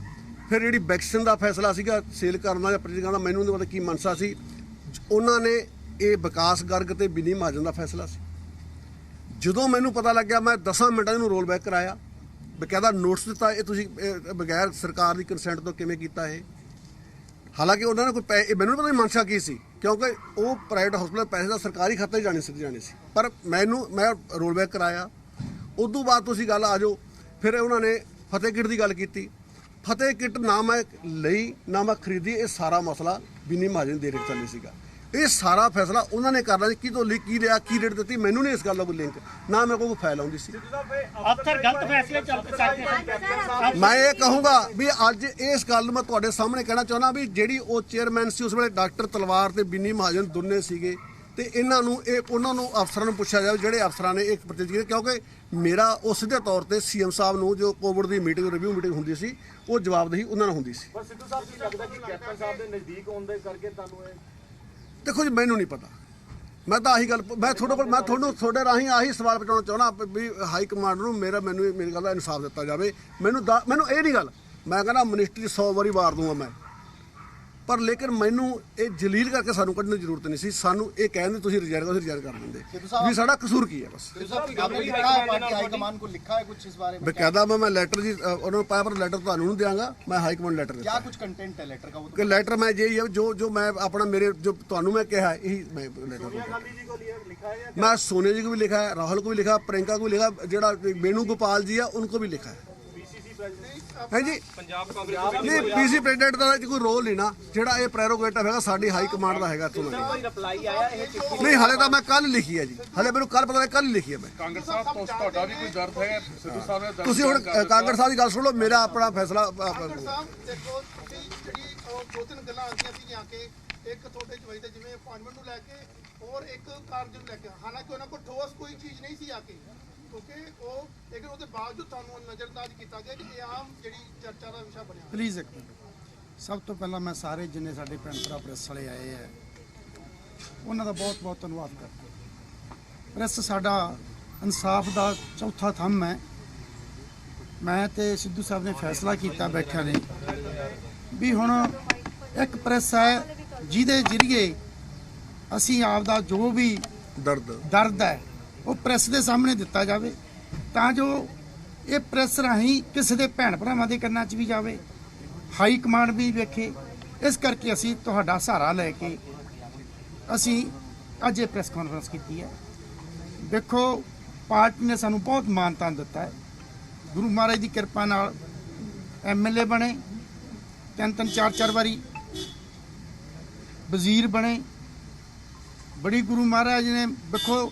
ਫਿਰ ਜਿਹੜੀ ਵੈਕਸੀਨ ਦਾ ਫੈਸਲਾ ਸੀਗਾ ਸੇਲ ਕਰਨ ਦਾ ਜਾਂ ਪਰਚੇਜ ਕਰਨ ਦਾ, ਮੈਨੂੰ ਨਹੀਂ ਪਤਾ ਕੀ ਮਨਸਾ ਸੀ, ਉਹਨਾਂ ਨੇ ਇਹ ਵਿਕਾਸ ਗਰਗ ਤੇ ਬਿਨੀ ਮਹਾਜਨ ਦਾ ਫੈਸਲਾ ਸੀ। ਜਦੋਂ ਮੈਨੂੰ ਪਤਾ ਲੱਗਿਆ, ਮੈਂ 10 ਮਿੰਟਾਂ ਇਹਨੂੰ ਰੋਲ ਬੈਕ ਕਰਾਇਆ, ਬਕਾਇਦਾ ਨੋਟਿਸ ਦਿੱਤਾ, ਇਹ ਤੁਸੀਂ ਬਗੈਰ ਸਰਕਾਰ ਦੀ ਕੰਸੈਂਟ ਤੋਂ ਕਿਵੇਂ ਕੀਤਾ ਇਹ। ਹਾਲਾਂਕਿ ਉਹਨਾਂ ਨੇ ਕੋਈ ਮੈਨੂੰ ਨਹੀਂ ਪਤਾ ਮਨਸ਼ਾ ਕੀ ਸੀ, ਕਿਉਂਕਿ ਉਹ ਪ੍ਰਾਈਵੇਟ ਹਸਪਤਾਲ ਪੈਸੇ ਦਾ ਸਰਕਾਰੀ ਖਾਤੇ 'ਚ ਜਾਣੇ ਸੀ, ਪਰ ਮੈਂ ਰੋਲ ਬੈਕ ਕਰਾਇਆ। ਉਸ ਤੋਂ ਬਾਅਦ ਤੁਸੀਂ ਗੱਲ ਆ ਜਾਓ, ਫਿਰ ਉਹਨਾਂ ਨੇ ਫਤਿਹ ਕਿੱਟ ਦੀ ਗੱਲ ਕੀਤੀ। ਫਤਿਹ ਕਿੱਟ ਨਾ ਮੈਂ ਲਈ ਨਾ ਮੈਂ ਖਰੀਦੀ, ਇਹ ਸਾਰਾ ਮਸਲਾ ਬਿਨੀ ਮਹਾਜਨ ਦੇ ਰੇਟ ਥੱਲੇ ਸੀਗਾ। ਇਹ ਸਾਰਾ ਫੈਸਲਾ ਉਹਨਾਂ ਨੇ ਕਰਨਾ ਸੀ, ਕਿਤੋਂ ਕੀ ਲਿਆ, ਕੀ ਰੇਟ ਦਿੱਤੀ, ਮੈਨੂੰ ਨਹੀਂ ਇਸ ਗੱਲ ਦਾ ਕੋਈ ਲਿੰਕ, ਨਾ ਮੇਰੇ ਕੋਲ ਕੋਈ ਫਾਈਲ ਆਉਂਦੀ ਸੀ। ਅਫਸਰ ਗਲਤ ਫੈਸਲੇ ਚੱਲਦੇ। ਮੈਂ ਇਹ ਕਹੂੰਗਾ ਵੀ ਅੱਜ ਇਸ ਗੱਲ ਨੂੰ ਮੈਂ ਤੁਹਾਡੇ ਸਾਹਮਣੇ ਕਹਿਣਾ ਚਾਹੁੰਦਾ ਵੀ ਜਿਹੜੀ ਉਹ ਚੇਅਰਮੈਨ ਸੀ ਉਸ ਵੇਲੇ ਡਾਕਟਰ ਤਲਵਾਰ ਤੇ ਬਿੰਨੀ ਮਹਾਜਨ ਦੋਨੇ ਸੀਗੇ, ਤੇ ਇਹਨਾਂ ਨੂੰ ਉਹਨਾਂ ਨੂੰ ਅਫਸਰਾਂ ਨੂੰ ਪੁੱਛਿਆ ਜਾਵੇ ਜਿਹੜੇ ਅਫਸਰਾਂ ਨੇ ਇੱਕ ਪ੍ਰਤੀਨਿਧ ਕੀਤੇ, ਕਿਉਂਕਿ ਮੇਰਾ ਉਹ ਸਿੱਧੇ ਤੌਰ ਤੇ ਸੀਐਮ ਸਾਹਿਬ ਨੂੰ ਜੋ ਕੋਵਿਡ ਦੀ ਮੀਟਿੰਗ ਰਿਵਿਊ ਮੀਟਿੰਗ ਹੁੰਦੀ ਸੀ, ਉਹ ਜਵਾਬਦੇਹੀ ਉਹਨਾਂ ਨੂੰ ਹੁੰਦੀ ਸੀ। ਪਰ ਸਿੱਧੂ ਸਾਹਿਬ ਕੀ ਲੱਗਦਾ ਕਿ ਕੈਪਟਨ ਸਾਹਿਬ ਦੇ ਨਜ਼ਦੀਕ ਹੋਣ ਦੇ ਕਰਕੇ ਤੁਹਾਨੂੰ ਇਹ ਦੇਖੋ ਜੀ, ਮੈਨੂੰ ਨਹੀਂ ਪਤਾ, ਮੈਂ ਤਾਂ ਆਹੀ ਗੱਲ ਮੈਂ ਤੁਹਾਨੂੰ ਤੁਹਾਡੇ ਰਾਹੀਂ ਆਹੀ ਸਵਾਲ ਪਹੁੰਚਾਉਣਾ ਚਾਹੁੰਦਾ ਵੀ ਹਾਈ ਕਮਾਂਡ ਨੂੰ ਮੈਨੂੰ ਮੇਰੀ ਗੱਲ ਦਾ ਇਨਸਾਫ ਦਿੱਤਾ ਜਾਵੇ। ਮੈਨੂੰ ਇਹ ਨਹੀਂ ਗੱਲ, ਮੈਂ ਕਹਿੰਦਾ ਮਿਨਿਸਟਰੀ 100 ਵਾਰੀ ਵਾਰ ਦੂੰਗਾ ਮੈਂ, ਪਰ ਲੇਕਿਨ ਮੈਨੂੰ ਇਹ ਜਲੀਲ ਕਰਕੇ ਸਾਨੂੰ ਕੱਢਣ ਦੀ ਜ਼ਰੂਰਤ ਨਹੀਂ ਸੀ। ਸਾਨੂੰ ਇਹ ਕਹਿੰਦੇ ਤੁਸੀਂ ਰਿਜ਼ਾਈਨ ਕਰੋ, ਅਸੀਂ ਰਿਜ਼ਾਈਨ ਕਰ ਦਿੰਦੇ ਵੀ ਸਾਡਾ ਕਸੂਰ ਕੀ ਹੈ। ਬਸ ਬਕਾਇਦਾ ਮੈਂ ਲੈਟਰ ਜੀ ਉਹਨਾਂ ਨੂੰ ਪਾਇਆ, ਪਰ ਲੈਟਰ ਤੁਹਾਨੂੰ ਨਹੀਂ ਦਿਆਂਗਾ, ਮੈਂ ਹਾਈ ਕਮਾਂਡ ਲੈਟਰ ਦਿੱਤਾ। ਕਿ ਲੈਟਰ ਮੈਂ ਜੋ ਮੈਂ ਆਪਣਾ ਮੇਰੇ ਜੋ ਤੁਹਾਨੂੰ ਮੈਂ ਕਿਹਾ ਇਹੀ मैं लेटर मैं सोनिया जी को भी लिखा है, राहुल को भी लिखा, प्रियंका को भी लिखा, ਜਿਹੜਾ वेणुगोपाल जी है उनको भी लिखा है। है जी, ਪੰਜਾਬ ਕਾਂਗਰਸ नहीं पीसी प्रेसिडेंट ਦਾ ਕੋਈ ਰੋਲ ਨਹੀਂ ਨਾ, ਜਿਹੜਾ ਇਹ ਪ੍ਰੈਰੋਗੇਟਿਵ ਹੈਗਾ ਸਾਡੀ ਹਾਈ ਕਮਾਂਡ ਦਾ ਹੈਗਾ ਇੱਥੋਂ ਨਹੀਂ। ਹਾਲੇ ਤਾਂ ਮੈਂ ਕੱਲ ਲਿਖੀ ਹੈ ਜੀ, ਹਾਲੇ ਮੈਨੂੰ ਕੱਲ ਪਤਾ ਕੱਲ ਲਿਖੀ ਹੈ ਮੈਂ। ਕਾਂਗਰਸ ਸਾਹਿਬ ਤੋਂ ਤੁਹਾਡਾ ਵੀ ਕੋਈ ਦਰਦ ਹੈ? ਸਿੱਧੂ ਸਾਹਿਬ ਨੇ ਤੁਸੀਂ ਹੁਣ ਕਾਂਗਰਸ ਸਾਹਿਬ ਦੀ ਗੱਲ ਸੁਣ ਲਓ, ਮੇਰਾ ਆਪਣਾ ਫੈਸਲਾ। ਸਾਹਿਬ ਦੇਖੋ, ਜਿਹੜੀ ਦੋ ਤਿੰਨ ਗੱਲਾਂ ਆਉਂਦੀਆਂ ਸੀ ਆ ਕੇ, ਇੱਕ ਤੁਹਾਡੇ ਜਵਾਈ ਦੇ ਜਿਵੇਂ ਅਪਾਇੰਟਮੈਂਟ ਨੂੰ ਲੈ ਕੇ, ਔਰ ਇੱਕ ਕਾਰਜ ਨੂੰ ਲੈ ਕੇ, ਹਾਲਾਂਕਿ ਉਹਨਾਂ ਕੋਲ ਠੋਸ ਕੋਈ ਚੀਜ਼ ਨਹੀਂ ਸੀ ਆ ਕੇ, ਕਿਉਂਕਿ ਉਹ ਲੇਕਿਨ ਉਹਦੇ ਬਾਵਜੂਦ ਤੁਹਾਨੂੰ ਨਜ਼ਰਅੰਦਾਜ਼ ਕੀਤਾ ਗਿਆ ਕਿ ਇਹ ਆਮ ਜਿਹੜੀ ਚਰਚਾ ਦਾ ਵਿਸ਼ਾ ਬਣਿਆ। ਪਲੀਜ਼ ਇੱਕ ਮਿੰਟ, ਸਭ ਤੋਂ ਪਹਿਲਾਂ ਮੈਂ ਸਾਰੇ ਜਿੰਨੇ ਸਾਡੇ ਭੈਣ ਭਰਾ ਪ੍ਰੈਸ ਵਾਲੇ ਆਏ ਹੈ ਉਹਨਾਂ ਦਾ ਬਹੁਤ ਬਹੁਤ ਧੰਨਵਾਦ ਕਰਦਾ। ਪ੍ਰੈਸ ਸਾਡਾ ਇਨਸਾਫ ਦਾ ਚੌਥਾ ਥੰਮ ਹੈ। ਮੈਂ ਤੇ ਸਿੱਧੂ ਸਾਹਿਬ ਨੇ ਫੈਸਲਾ ਕੀਤਾ ਬੈਠਿਆਂ ਨੇ ਵੀ ਹੁਣ ਇੱਕ ਪ੍ਰੈਸ ਹੈ ਜਿਹਦੇ ਜ਼ਰੀਏ ਅਸੀਂ ਆਪ ਦਾ ਜੋ ਵੀ ਦਰਦ ਹੈ ਉਹ ਪ੍ਰੈਸ ਦੇ ਸਾਹਮਣੇ ਦਿੱਤਾ ਜਾਵੇ, ਤਾਂ ਜੋ ਇਹ ਪ੍ਰੈਸ ਰਾਹੀਂ ਕਿਸੇ ਦੇ ਭੈਣ ਭਰਾਵਾਂ ਦੇ ਕੰਨਾਂ 'ਚ ਵੀ ਜਾਵੇ, ਹਾਈ ਕਮਾਂਡ ਵੀ ਵੇਖੇ। ਇਸ ਕਰਕੇ ਅਸੀਂ ਤੁਹਾਡਾ ਸਹਾਰਾ ਲੈ ਕੇ ਅਸੀਂ ਅੱਜ ਇਹ ਪ੍ਰੈਸ ਕਾਨਫਰੰਸ ਕੀਤੀ ਹੈ। ਦੇਖੋ, ਪਾਰਟੀ ਨੇ ਸਾਨੂੰ ਬਹੁਤ ਮਾਨਤਾਨ ਦਿੱਤਾ ਹੈ, ਗੁਰੂ ਮਹਾਰਾਜ ਦੀ ਕਿਰਪਾ ਨਾਲ ਐਮਐਲਏ ਬਣੇ, ਤਿੰਨ ਚਾਰ ਵਾਰੀ ਵਜ਼ੀਰ ਬਣੇ। ਬੜੀ ਗੁਰੂ ਮਹਾਰਾਜ ਨੇ ਦੇਖੋ,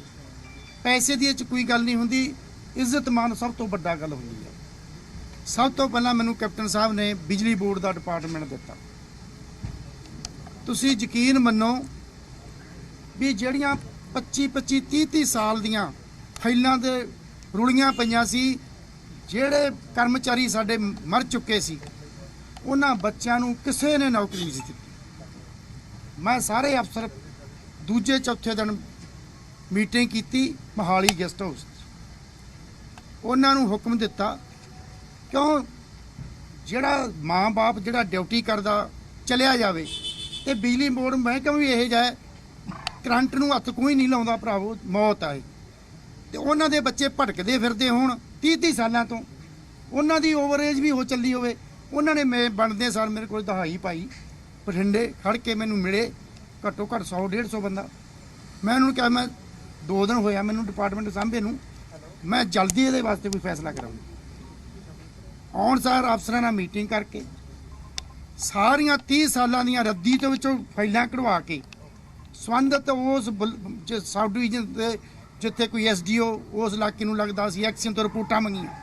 ਪੈਸੇ ਦੀ ਇਹ 'ਚ ਕੋਈ ਗੱਲ ਨਹੀਂ ਹੁੰਦੀ, ਇੱਜ਼ਤ ਮਾਨ ਸਭ ਤੋਂ ਵੱਡਾ ਗੱਲ ਹੁੰਦੀ ਹੈ। ਸਭ ਤੋਂ ਪਹਿਲਾਂ ਮੈਨੂੰ ਕੈਪਟਨ ਸਾਹਿਬ ਨੇ ਬਿਜਲੀ ਬੋਰਡ ਦਾ ਡਿਪਾਰਟਮੈਂਟ ਦਿੱਤਾ। ਤੁਸੀਂ ਯਕੀਨ ਮੰਨੋ ਵੀ ਜਿਹੜੀਆਂ 25 30 ਸਾਲ ਦੀਆਂ ਫਾਈਲਾਂ ਦੇ ਰੁਲੀਆਂ ਪਈਆਂ ਸੀ, ਜਿਹੜੇ ਕਰਮਚਾਰੀ ਸਾਡੇ ਮਰ ਚੁੱਕੇ ਸੀ, ਉਹਨਾਂ ਬੱਚਿਆਂ ਨੂੰ ਕਿਸੇ ਨੇ ਨੌਕਰੀ ਨਹੀਂ ਦਿੱਤੀ। ਮੈਂ ਸਾਰੇ ਅਫਸਰ ਦੂਜੇ ਚੌਥੇ ਦਿਨ ਮੀਟਿੰਗ ਕੀਤੀ ਮੋਹਾਲੀ ਗੈਸਟ ਹਾਊਸ 'ਚ, ਉਹਨਾਂ ਨੂੰ ਹੁਕਮ ਦਿੱਤਾ, ਕਿਉਂ ਜਿਹੜਾ ਮਾਂ-ਬਾਪ ਜਿਹੜਾ ਡਿਊਟੀ ਕਰਦਾ ਚਲਿਆ ਜਾਵੇ ਤੇ ਬਿਜਲੀ ਬੋਰਡ ਮਹਿਕਮਾ ਵੀ ਇਹ ਜਾਏ, ਕਰੰਟ ਨੂੰ ਹੱਥ ਕੋਈ ਨਹੀਂ ਲਾਉਂਦਾ ਭਰਾਵੋ, ਮੌਤ ਆਏ ਤੇ ਉਹਨਾਂ ਦੇ ਬੱਚੇ ਭਟਕਦੇ ਫਿਰਦੇ ਹੋਣ 30 ਸਾਲਾਂ ਤੋਂ, ਉਹਨਾਂ ਦੀ ਓਵਰਏਜ ਵੀ ਹੋ ਚੱਲੀ ਹੋਵੇ। ਉਹਨਾਂ ਨੇ ਮੈਂ ਬਣਦੇ ਸਾਰ ਮੇਰੇ ਕੋਲ ਦਹਾਈ ਪਾਈ, ਬਠਿੰਡੇ ਖੜ ਕੇ ਮੈਨੂੰ ਮਿਲੇ, ਘੱਟੋ ਘੱਟ 100-150 ਬੰਦਾ। ਮੈਂ ਉਹਨਾਂ ਨੂੰ ਕਿਹਾ, ਮੈਂ 2 ਦਿਨ ਹੋਇਆ ਮੈਨੂੰ ਡਿਪਾਰਟਮੈਂਟ ਸਾਂਭੇ ਨੂੰ, ਮੈਂ ਜਲਦੀ ਇਹਦੇ ਵਾਸਤੇ ਕੋਈ ਫੈਸਲਾ ਕਰਾਂਗਾ। ਆਉਣ ਸਾਰ ਅਫਸਰਾਂ ਨਾਲ ਮੀਟਿੰਗ ਕਰਕੇ ਸਾਰੀਆਂ 30 ਸਾਲਾਂ ਦੀਆਂ ਰੱਦੀ ਤੋਂ ਵਿੱਚੋਂ ਫਾਈਲਾਂ ਕਢਵਾ ਕੇ ਸੰਬੰਧਿਤ ਉਸ ਸਬ ਡਿਵੀਜ਼ਨ ਦੇ ਜਿੱਥੇ ਕੋਈ ਐਸਡੀਓ ਉਸ ਇਲਾਕੇ ਨੂੰ ਲੱਗਦਾ ਸੀ, ਐਕਸ਼ਨ ਤੋਂ ਰਿਪੋਰਟਾਂ ਮੰਗੀਆਂ।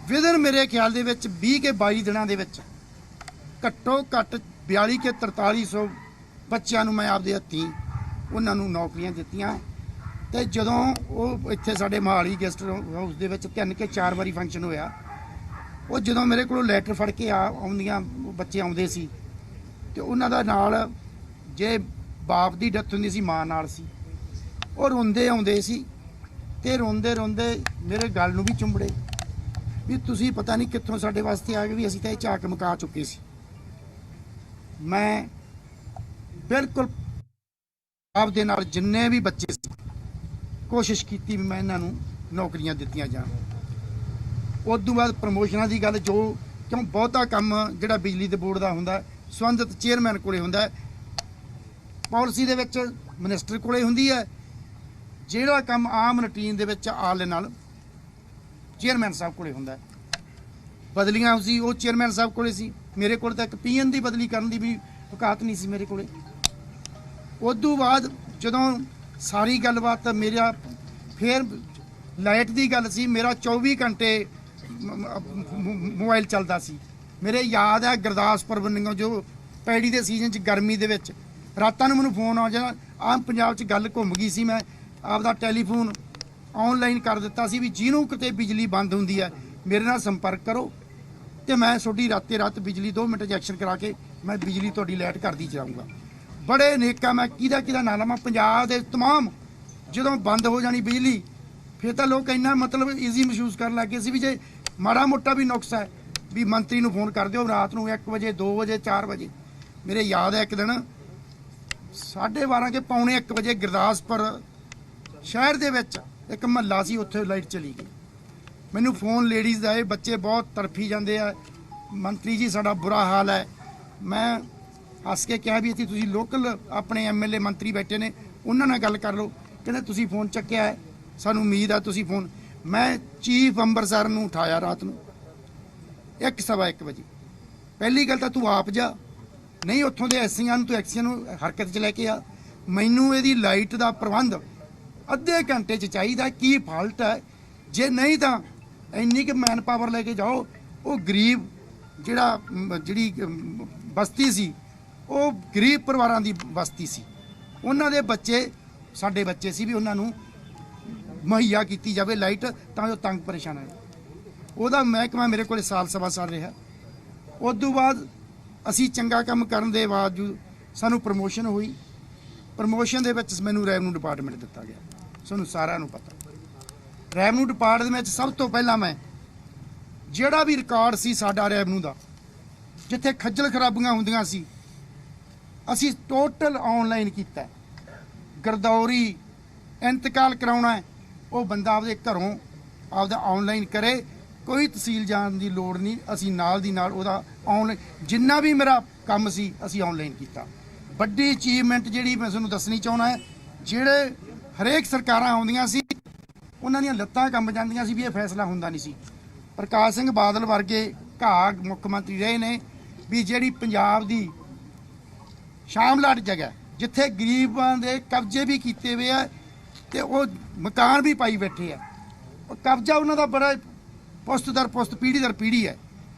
ਵਿਦਨ ਮੇਰੇ ਖਿਆਲ ਦੇ ਵਿੱਚ 20 ਕੇ 22 ਦਿਨਾਂ ਦੇ ਵਿੱਚ ਘੱਟੋ ਘੱਟ 42 ਕੇ 4300 ਬੱਚਿਆਂ ਨੂੰ ਮੈਂ ਆਪਦੇ ਹੱਥੀਂ ਉਹਨਾਂ ਨੂੰ ਨੌਕਰੀਆਂ ਦਿੱਤੀਆਂ। ਤੇ ਜਦੋਂ ਉਹ ਇੱਥੇ ਸਾਡੇ ਮੋਹਾਲੀ ਗੈਸਟ ਹਾਊਸ ਦੇ ਵਿੱਚ 3 ਕੇ 4 ਵਾਰੀ ਫੰਕਸ਼ਨ ਹੋਇਆ, ਉਹ ਜਦੋਂ ਮੇਰੇ ਕੋਲੋਂ ਲੈਟਰ ਫੜ ਕੇ ਆਉਂਦੀਆਂ ਬੱਚੇ ਆਉਂਦੇ ਸੀ ਤੇ ਉਹਨਾਂ ਦਾ ਨਾਲ ਜੇ ਬਾਪ ਦੀ ਡੈਥ ਹੁੰਦੀ ਸੀ ਮਾਂ ਨਾਲ ਸੀ, ਉਹ ਰੋਂਦੇ ਆਉਂਦੇ ਸੀ ਤੇ ਰੋਂਦੇ ਰੋਂਦੇ ਮੇਰੇ ਗਲ ਨੂੰ ਵੀ ਚੁੰਬੜੇ ਵੀ ਤੁਸੀਂ ਪਤਾ ਨਹੀਂ ਕਿੱਥੋਂ ਸਾਡੇ ਵਾਸਤੇ ਆ ਗਏ, ਵੀ ਅਸੀਂ ਤਾਂ ਇਹ ਝਾਕ ਮੁਕਾ ਚੁੱਕੇ ਸੀ। ਮੈਂ ਬਿਲਕੁਲ ਆਪਦੇ ਨਾਲ ਜਿੰਨੇ ਵੀ ਬੱਚੇ ਸੀ ਕੋਸ਼ਿਸ਼ ਕੀਤੀ ਵੀ ਮੈਂ ਇਹਨਾਂ ਨੂੰ ਨੌਕਰੀਆਂ ਦਿੱਤੀਆਂ ਜਾਣ। ਉਸ ਤੋਂ ਬਾਅਦ ਪ੍ਰਮੋਸ਼ਨਾਂ ਦੀ ਗੱਲ, ਜੋ ਕਿਉਂ ਬਹੁਤਾ ਕੰਮ ਜਿਹੜਾ ਬਿਜਲੀ ਦੇ ਬੋਰਡ ਦਾ ਹੁੰਦਾ ਸੰਬੰਧਿਤ ਚੇਅਰਮੈਨ ਕੋਲੇ ਹੁੰਦਾ, ਪਾਲਿਸੀ ਦੇ ਵਿੱਚ ਮਿਨਿਸਟਰ ਕੋਲੇ ਹੁੰਦੀ ਹੈ, ਜਿਹੜਾ ਕੰਮ ਆਮ ਰੂਟੀਨ ਦੇ ਵਿੱਚ ਆਲੇ ਨਾਲ ਚੇਅਰਮੈਨ ਸਾਹਿਬ ਕੋਲੇ ਹੁੰਦਾ। ਬਦਲੀਆਂ ਸੀ ਉਹ ਚੇਅਰਮੈਨ ਸਾਹਿਬ ਕੋਲੇ ਸੀ, ਮੇਰੇ ਕੋਲ ਤਾਂ ਇੱਕ ਪੀਐਨ ਦੀ ਬਦਲੀ ਕਰਨ ਦੀ ਵੀ ਔਕਾਤ ਨਹੀਂ ਸੀ ਮੇਰੇ ਕੋਲੇ। ਉਸ ਤੋਂ ਬਾਅਦ ਜਦੋਂ ਸਾਰੀ ਗੱਲਬਾਤ ਮੇਰਾ ਫਿਰ ਲਾਈਟ ਦੀ ਗੱਲ ਸੀ, ਮੇਰਾ 24 ਘੰਟੇ ਮੋਬਾਈਲ ਚੱਲਦਾ ਸੀ। ਮੇਰੇ ਯਾਦ ਹੈ ਗੁਰਦਾਸਪੁਰ ਬੰਨਿਓ ਜੋ ਪੈੜੀ ਦੇ ਸੀਜ਼ਨ 'ਚ ਗਰਮੀ ਦੇ ਵਿੱਚ ਰਾਤਾਂ ਨੂੰ ਮੈਨੂੰ ਫੋਨ ਆ ਜਾਣਾ। ਆਮ ਪੰਜਾਬ 'ਚ ਗੱਲ ਘੁੰਮ ਗਈ ਸੀ, ਮੈਂ ਆਪਦਾ ਟੈਲੀਫੋਨ ਆਨਲਾਈਨ ਕਰ ਦਿੱਤਾ ਸੀ ਵੀ ਜਿਹਨੂੰ ਕਿਤੇ ਬਿਜਲੀ ਬੰਦ ਹੁੰਦੀ ਹੈ ਮੇਰੇ ਨਾਲ ਸੰਪਰਕ ਕਰੋ ਤੇ ਮੈਂ ਤੁਹਾਡੀ ਰਾਤੇ ਰਾਤ ਬਿਜਲੀ 2 ਮਿੰਟ 'ਚ ਐਕਸ਼ਨ ਕਰਾ ਕੇ ਮੈਂ ਬਿਜਲੀ ਤੁਹਾਡੀ ਲਾਈਟ ਕਰਦੀ ਜਾਊਂਗਾ। ਬੜੇ ਨੇਕਾ ਮੈਂ ਕਿਹਦਾ ਨਾਂ ਲਵਾਂ, ਪੰਜਾਬ ਦੇ ਤਮਾਮ ਜਦੋਂ ਬੰਦ ਹੋ ਜਾਣੀ ਬਿਜਲੀ ਫਿਰ ਤਾਂ ਲੋਕ ਇੰਨਾ ਮਤਲਬ ਈਜ਼ੀ ਮਹਿਸੂਸ ਕਰਨ ਲੱਗ ਗਏ ਸੀ ਵੀ ਜੇ ਮਾੜਾ ਮੋਟਾ ਵੀ ਨੁਕਸ ਹੈ ਵੀ ਮੰਤਰੀ ਨੂੰ ਫੋਨ ਕਰ ਦਿਓ ਰਾਤ ਨੂੰ 1 ਵਜੇ 2 ਵਜੇ 4 ਵਜੇ। ਮੇਰੇ ਯਾਦ ਹੈ ਇੱਕ ਦਿਨ 12:30 ਕੇ ਪੌਣੇ 1 ਵਜੇ ਗੁਰਦਾਸਪੁਰ ਸ਼ਹਿਰ ਦੇ ਵਿੱਚ ਇੱਕ ਮਹੱਲਾ ਸੀ, ਉੱਥੇ ਲਾਈਟ ਚਲੀ ਗਈ। ਮੈਨੂੰ ਫੋਨ ਲੇਡੀਜ਼ ਦਾ, ਇਹ ਬੱਚੇ ਬਹੁਤ ਤੜਫੀ ਜਾਂਦੇ ਆ, ਮੰਤਰੀ ਜੀ ਸਾਡਾ ਬੁਰਾ ਹਾਲ ਹੈ। ਮੈਂ ਹੱਸ ਕੇ ਕਿਹਾ ਵੀ ਇੱਥੇ ਤੁਸੀਂ ਲੋਕਲ ਆਪਣੇ ਐਮਐਲਏ ਮੰਤਰੀ ਬੈਠੇ ਨੇ, ਉਹਨਾਂ ਨਾਲ ਗੱਲ ਕਰ ਲਓ। ਕਹਿੰਦੇ ਤੁਸੀਂ ਫੋਨ ਚੱਕਿਆ ਹੈ, ਸਾਨੂੰ ਉਮੀਦ ਆ ਤੁਸੀਂ ਫੋਨ। ਮੈਂ ਚੀਫ ਅੰਮ੍ਰਿਤਸਰ ਨੂੰ ਉਠਾਇਆ ਰਾਤ ਨੂੰ 1:15 ਵਜੇ। ਪਹਿਲੀ ਗੱਲ ਤਾਂ ਤੂੰ ਆਪ ਜਾ, ਨਹੀਂ ਉੱਥੋਂ ਦੇ ਐਸਸੀਆਂ ਨੂੰ ਤੂੰ ਐਕਸੀਆਂ ਨੂੰ ਹਰਕਤ 'ਚ ਲੈ ਕੇ ਆ। ਮੈਨੂੰ ਇਹਦੀ ਲਾਈਟ ਦਾ ਪ੍ਰਬੰਧ ਅੱਧੇ ਘੰਟੇ 'ਚ ਚਾਹੀਦਾ, ਕੀ ਫਾਲਟ ਹੈ? ਜੇ ਨਹੀਂ ਤਾਂ ਇੰਨੀ ਕਿ ਮੈਨ ਪਾਵਰ ਲੈ ਕੇ ਜਾਓ। ਉਹ ਗਰੀਬ ਜਿਹੜੀ ਬਸਤੀ ਸੀ, ਉਹ ਗਰੀਬ ਪਰਿਵਾਰਾਂ ਦੀ ਬਸਤੀ ਸੀ, ਉਹਨਾਂ ਦੇ ਬੱਚੇ ਸਾਡੇ ਬੱਚੇ ਸੀ, ਵੀ ਉਹਨਾਂ ਨੂੰ ਮੁਹੱਈਆ ਕੀਤੀ ਜਾਵੇ ਲਾਈਟ ਤਾਂ ਜੋ ਤੰਗ ਪਰੇਸ਼ਾਨ ਹੈ। ਉਹਦਾ ਮਹਿਕਮਾ ਮੇਰੇ ਕੋਲ ਸਾਲ ਸਵਾ ਸਾਲ ਰਿਹਾ। ਉਸ ਤੋਂ ਬਾਅਦ ਅਸੀਂ ਚੰਗਾ ਕੰਮ ਕਰਨ ਦੇ ਬਾਵਜੂਦ ਸਾਨੂੰ ਪ੍ਰਮੋਸ਼ਨ ਹੋਈ। ਪ੍ਰਮੋਸ਼ਨ ਦੇ ਵਿੱਚ ਮੈਨੂੰ ਰੈਵਨਿਊ ਡਿਪਾਰਟਮੈਂਟ ਦਿੱਤਾ ਗਿਆ, ਤੁਹਾਨੂੰ ਸਾਰਿਆਂ ਨੂੰ ਪਤਾ। ਰੈਵਨਿਊ ਡਿਪਾਰਟਮੈਂਟ ਵਿੱਚ ਸਭ ਤੋਂ ਪਹਿਲਾਂ ਮੈਂ ਜਿਹੜਾ ਵੀ ਰਿਕਾਰਡ ਸੀ ਸਾਡਾ ਰੈਵਨਿਊ ਦਾ, ਜਿੱਥੇ ਖੱਜਲ ਖਰਾਬੀਆਂ ਹੁੰਦੀਆਂ ਸੀ, ਅਸੀਂ ਟੋਟਲ ਆਨਲਾਈਨ ਕੀਤਾ। ਗਰਦੌਰੀ ਇੰਤਕਾਲ ਕਰਾਉਣਾ ਹੈ, ਉਹ ਬੰਦਾ ਆਪਦੇ ਘਰੋਂ ਆਪਦਾ ਆਨਲਾਈਨ ਕਰੇ, ਕੋਈ ਤਹਿਸੀਲ ਜਾਣ ਦੀ ਲੋੜ ਨਹੀਂ। ਅਸੀਂ ਨਾਲ ਦੀ ਨਾਲ ਉਹਦਾ ਆਨਲਾਈਨ ਜਿੰਨਾ ਵੀ ਮੇਰਾ ਕੰਮ ਸੀ ਅਸੀਂ ਆਨਲਾਈਨ ਕੀਤਾ। ਵੱਡੀ ਅਚੀਵਮੈਂਟ ਜਿਹੜੀ ਮੈਂ ਤੁਹਾਨੂੰ ਦੱਸਣੀ ਚਾਹੁੰਦਾ ਹੈ, ਜਿਹੜੇ ਹਰੇਕ ਸਰਕਾਰਾਂ ਆਉਂਦੀਆਂ ਸੀ ਉਹਨਾਂ ਦੀਆਂ ਲੱਤਾਂ ਕੰਬ ਜਾਂਦੀਆਂ ਸੀ ਵੀ ਇਹ ਫੈਸਲਾ ਹੁੰਦਾ ਨਹੀਂ ਸੀ। ਪ੍ਰਕਾਸ਼ ਸਿੰਘ ਬਾਦਲ ਵਰਗੇ ਘਾਗ ਮੁੱਖ ਮੰਤਰੀ ਰਹੇ ਨੇ ਵੀ ਜਿਹੜੀ ਪੰਜਾਬ ਦੀ ਸ਼ਾਮਲਾਟ ਜਗ੍ਹਾ ਜਿੱਥੇ ਗਰੀਬਾਂ ਦੇ ਕਬਜ਼ੇ ਵੀ ਕੀਤੇ ਹੋਏ ਆ ਤੇ ਉਹ ਮਕਾਨ ਵੀ ਪਾਈ ਬੈਠੇ ਆ, ਉਹ ਕਬਜ਼ਾ ਉਹਨਾਂ ਦਾ ਬੜਾ ਪੁਸਤ ਦਰ ਪੁਸਤ ਪੀੜ੍ਹੀ ਦਰ ਪੀੜ੍ਹੀ ਹੈ,